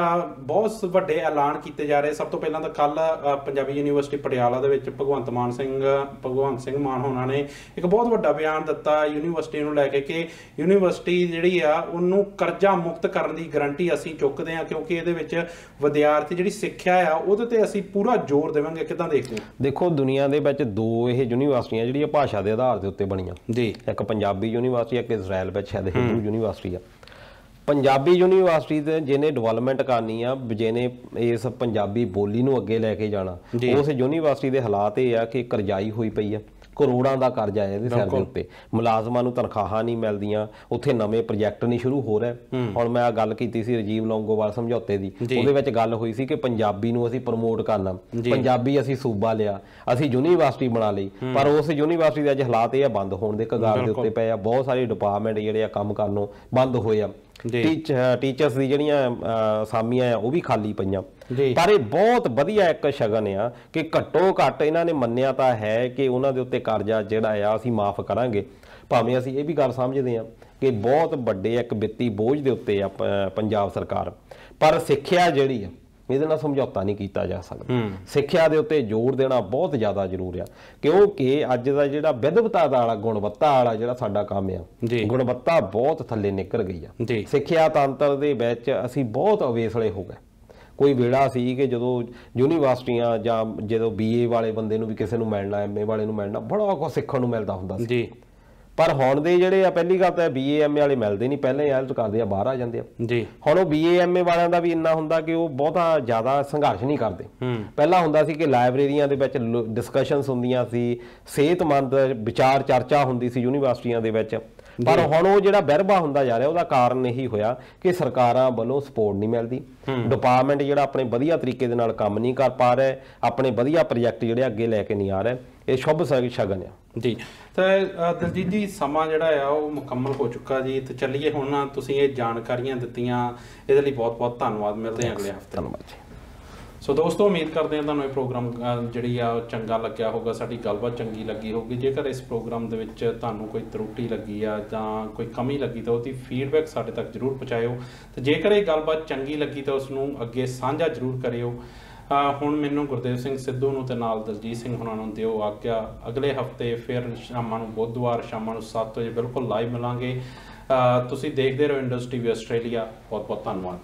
S1: ਬਹੁਤ ਵੱਡੇ ਐਲਾਨ ਕੀਤੇ ਜਾ ਰਹੇ। ਸਭ ਤੋਂ ਪਹਿਲਾਂ ਤਾਂ ਕੱਲ ਪੰਜਾਬੀ ਯੂਨੀਵਰਸਿਟੀ ਪਟਿਆਲਾ ਦੇ ਵਿੱਚ ਭਗਵੰਤ ਸਿੰਘ ਮਾਨ ਹੋਣਾ ਨੇ ਇੱਕ ਬਹੁਤ ਵੱਡਾ ਬਿਆਨ ਦਿੱਤਾ ਯੂਨੀਵਰਸਿਟੀ ਨੂੰ ਲੈ ਕੇ ਕਿ ਯੂਨੀਵਰਸਿਟੀ ਜਿਹੜੀ ਆ ਉਹਨੂੰ ਕਰਜ਼ਾ ਮੁਕਤ ਕਰਨ ਦੀ ਗਰੰਟੀ ਅਸੀਂ ਚੁੱਕਦੇ ਹਾਂ, ਕਿਉਂਕਿ ਇਹਦੇ ਵਿੱਚ ਵਿਦਿਆਰਥੀ ਜਿਹੜੀ ਸਿੱਖਿਆ ਆ ਉਹਦੇ ਤੇ ਅਸੀਂ ਪੂਰਾ ਜ਼ੋਰ ਦੇਵਾਂਗੇ। ਕਿੱਦਾਂ ਦੇਖਦੇ ਹੋ?
S2: ਦੇਖੋ, ਦੁਨੀਆ ਦੇ ਵਿੱਚ ਦੋ ਇਹ ਯੂਨੀਵਰਸਿਟੀਆਂ ਜਿਹੜੀਆਂ ਭਾਸ਼ਾ ਦੇ ਆਧਾਰ ਦੇ ਉੱਤੇ ਬਣੀਆਂ
S1: ਜੀ,
S2: ਇੱਕ ਪੰਜਾਬੀ ਯੂਨੀਵਰਸਿਟੀ, ਇੱਕ ਇਜ਼ਰਾਈਲ ਵਿੱਚ ਸ਼ਾਇਦ ਹਿੰਦੂ ਯੂਨੀਵਰਸਿਟੀ ਆ। ਪੰਜਾਬੀ ਯੂਨੀਵਰਸਿਟੀ ਤੇ ਜਿਹਨੇ ਡਿਵੈਲਪਮੈਂਟ ਕਰਨੀ ਆ, ਜਿਹਨੇ ਇਸ ਪੰਜਾਬੀ ਬੋਲੀ ਨੂੰ ਅੱਗੇ ਲੈ ਕੇ ਜਾਣਾ, ਉਸ ਯੂਨੀਵਰਸਿਟੀ ਦੇ ਹਾਲਾਤ ਇਹ ਆ ਕਿ ਕਰਜ਼ਾਈ ਹੋਈ ਪਈ ਆ, ਕਰੋੜਾਂ ਦਾ ਕਰਜ਼ਾ ਹੈ ਇਹਦੇ ਸਿਰ ਦੇ ਉੱਤੇ, ਮੁਲਾਜ਼ਮਾਂ ਨੂੰ ਤਨਖਾਹਾਂ ਨਹੀਂ ਮਿਲਦੀਆਂ, ਉੱਥੇ ਨਵੇਂ ਪ੍ਰੋਜੈਕਟ ਨਹੀਂ ਸ਼ੁਰੂ ਹੋ ਰਹੇ। ਹੁਣ ਮੈਂ ਗੱਲ ਕੀਤੀ ਸੀ ਰਾਜੀਵ ਲੌਂਗੋਵਾਲ ਸਮਝੌਤੇ ਦੀ, ਉਹਦੇ ਵਿੱਚ ਗੱਲ ਹੋਈ ਸੀ ਕਿ ਪੰਜਾਬੀ ਨੂੰ ਅਸੀਂ ਪ੍ਰਮੋਟ ਕਰਨਾ, ਪੰਜਾਬੀ ਅਸੀਂ ਸੂਬਾ ਲਿਆ, ਅਸੀਂ ਯੂਨੀਵਰਸਿਟੀ ਬਣਾ ਲਈ, ਪਰ ਉਸ ਯੂਨੀਵਰਸਿਟੀ ਦੇ ਅੱਜ ਹਾਲਾਤ ਇਹ ਆ ਬੰਦ ਹੋਣ ਦੇ ਕਗਾਰ ਦੇ ਉੱਤੇ ਪਏ ਆ। ਬਹੁਤ ਸਾਰੇ ਡਿਪਾਰਟਮੈਂਟ ਜਿਹੜੇ ਆ ਕੰਮ ਕਰਨੋਂ ਬੰਦ ਹੋਏ ਆ, ਟੀਚਰਸ ਦੀ ਜਿਹੜੀਆਂ ਅਸਾਮੀਆਂ ਆ ਉਹ ਵੀ ਖਾਲੀ ਪਈਆਂ। ਪਰ ਇਹ ਬਹੁਤ ਵਧੀਆ ਇੱਕ ਸ਼ਗਨ ਆ ਕਿ ਘੱਟੋ ਘੱਟ ਇਹਨਾਂ ਨੇ ਮੰਨਿਆ ਤਾਂ ਹੈ ਕਿ ਉਹਨਾਂ ਦੇ ਉੱਤੇ ਕਰਜ਼ਾ ਜਿਹੜਾ ਆ ਅਸੀਂ ਮਾਫ ਕਰਾਂਗੇ। ਭਾਵੇਂ ਅਸੀਂ ਇਹ ਵੀ ਗੱਲ ਸਮਝਦੇ ਹਾਂ ਕਿ ਬਹੁਤ ਵੱਡੇ ਇੱਕ ਵਿੱਤੀ ਬੋਝ ਦੇ ਉੱਤੇ ਆ ਪੰਜਾਬ ਸਰਕਾਰ, ਪਰ ਸਿੱਖਿਆ ਜਿਹੜੀ ਆ ਇਹਦੇ ਨਾਲ ਸਮਝੌਤਾ ਨਹੀਂ ਕੀਤਾ ਜਾ ਸਕਦਾ। ਸਿੱਖਿਆ ਦੇ ਉੱਤੇ ਜ਼ੋਰ ਦੇਣਾ ਬਹੁਤ ਜ਼ਿਆਦਾ ਜ਼ਰੂਰੀ ਆ, ਕਿਉਂਕਿ ਅੱਜ ਦਾ ਜਿਹੜਾ ਵਿਦਵਤਾ ਵਾਲਾ ਗੁਣਵੱਤਾ ਵਾਲਾ ਜਿਹੜਾ ਸਾਡਾ ਕੰਮ ਆ, ਗੁਣਵੱਤਾ ਬਹੁਤ ਥੱਲੇ ਨਿਕਲ ਗਈ ਆ। ਸਿੱਖਿਆ ਤੰਤਰ ਦੇ ਵਿੱਚ ਅਸੀਂ ਬਹੁਤ ਅਵੇਸਲੇ ਹੋ ਗਏ। ਕੋਈ ਵੇੜਾ ਸੀ ਕਿ ਜਦੋਂ ਯੂਨੀਵਰਸਿਟੀਆਂ ਜਾਂ ਜਦੋਂ BA ਵਾਲੇ ਬੰਦੇ ਨੂੰ ਵੀ ਕਿਸੇ ਨੂੰ ਮਿਲਣਾ, MA ਵਾਲੇ ਨੂੰ ਮਿਲਣਾ, ਬੜਾ ਕੁਝ ਸਿੱਖਣ ਨੂੰ ਮਿਲਦਾ ਹੁੰਦਾ ਸੀ। ਪਰ ਹੁਣ ਦੇ ਜਿਹੜੇ ਆ, ਪਹਿਲੀ ਗੱਲ ਤਾਂ BA MA ਵਾਲੇ ਮਿਲਦੇ ਨਹੀਂ, ਪਹਿਲਾਂ IELTS ਕਰਦੇ ਆ, ਬਾਹਰ ਆ ਜਾਂਦੇ ਆ ਜੀ। ਹੁਣ ਉਹ BA MA ਵਾਲਿਆਂ ਦਾ ਵੀ ਇੰਨਾ ਹੁੰਦਾ ਕਿ ਉਹ ਬਹੁਤਾ ਜ਼ਿਆਦਾ ਸੰਘਰਸ਼ ਨਹੀਂ ਕਰਦੇ। ਪਹਿਲਾਂ ਹੁੰਦਾ ਸੀ ਕਿ ਲਾਇਬ੍ਰੇਰੀਆਂ ਦੇ ਵਿੱਚ ਡਿਸਕਸ਼ਨਸ ਹੁੰਦੀਆਂ ਸੀ, ਸਿਹਤਮੰਦ ਵਿਚਾਰ ਚਰਚਾ ਹੁੰਦੀ ਸੀ ਯੂਨੀਵਰਸਿਟੀਆਂ ਦੇ ਵਿੱਚ, ਪਰ ਹੁਣ ਉਹ ਜਿਹੜਾ ਬਿਰਬਾ ਹੁੰਦਾ ਜਾ ਰਿਹਾ ਉਹਦਾ ਕਾਰਨ ਇਹੀ ਹੋਇਆ ਕਿ ਸਰਕਾਰਾਂ ਵੱਲੋਂ ਸਪੋਰਟ ਨਹੀਂ ਮਿਲਦੀ, ਡਿਪਾਰਟਮੈਂਟ ਜਿਹੜਾ ਆਪਣੇ ਵਧੀਆ ਤਰੀਕੇ ਦੇ ਨਾਲ ਕੰਮ ਨਹੀਂ ਕਰ ਪਾ ਰਿਹਾ, ਆਪਣੇ ਵਧੀਆ ਪ੍ਰੋਜੈਕਟ ਜਿਹੜੇ ਅੱਗੇ ਲੈ ਕੇ ਨਹੀਂ ਆ ਰਹੇ। ਇਹ ਸ਼ੁਭ ਸ਼ਗਨ ਆ ਜੀ।
S1: ਤੇ ਦਲਜੀਤ ਜੀ ਸਮਾਂ ਜਿਹੜਾ ਆ ਉਹ ਮੁਕੰਮਲ ਹੋ ਚੁੱਕਾ ਜੀ, ਤੇ ਚੱਲੀਏ ਹੁਣ ਤੁਸੀਂ ਇਹ ਜਾਣਕਾਰੀਆਂ ਦਿੱਤੀਆਂ ਇਹਦੇ ਲਈ ਬਹੁਤ ਬਹੁਤ ਧੰਨਵਾਦ। ਮਿਲਦੇ ਹਾਂ ਅਗਲੇ ਹਫ਼ਤੇ।
S2: ਧੰਨਵਾਦ ਜੀ।
S1: ਸੋ ਦੋਸਤੋ, ਉਮੀਦ ਕਰਦੇ ਹਾਂ ਤੁਹਾਨੂੰ ਇਹ ਪ੍ਰੋਗਰਾਮ ਜਿਹੜੀ ਆ ਚੰਗਾ ਲੱਗਿਆ ਹੋਊਗਾ, ਸਾਡੀ ਗੱਲਬਾਤ ਚੰਗੀ ਲੱਗੀ ਹੋਊਗੀ। ਜੇਕਰ ਇਸ ਪ੍ਰੋਗਰਾਮ ਦੇ ਵਿੱਚ ਤੁਹਾਨੂੰ ਕੋਈ ਤਰੁੱਟੀ ਲੱਗੀ ਆ ਜਾਂ ਕੋਈ ਕਮੀ ਲੱਗੀ ਤਾਂ ਉਹਦੀ ਫੀਡਬੈਕ ਸਾਡੇ ਤੱਕ ਜ਼ਰੂਰ ਪਹੁੰਚਾਇਓ, ਤੇ ਜੇਕਰ ਇਹ ਗੱਲਬਾਤ ਚੰਗੀ ਲੱਗੀ ਤਾਂ ਉਸ ਨੂੰ ਅੱਗੇ ਸਾਂਝਾ ਜ਼ਰੂਰ ਕਰਿਓ। ਹੁਣ ਮੈਨੂੰ ਗੁਰਦੇਵ ਸਿੰਘ ਸਿੱਧੂ ਨੂੰ ਤੇ ਨਾਲ ਦਲਜੀਤ ਸਿੰਘ ਹੁਣਾਂ ਨੂੰ ਦਿਓ ਆਗਿਆ। ਅਗਲੇ ਹਫ਼ਤੇ ਫਿਰ ਸ਼ਾਮਾਂ ਨੂੰ, ਬੁੱਧਵਾਰ ਸ਼ਾਮਾਂ ਨੂੰ 7 ਵਜੇ ਬਿਲਕੁਲ ਲਾਈਵ ਮਿਲਾਂਗੇ। ਤੁਸੀਂ ਦੇਖਦੇ ਰਹੋ ਇੰਡਸ TV ਆਸਟ੍ਰੇਲੀਆ। ਬਹੁਤ ਬਹੁਤ ਧੰਨਵਾਦ।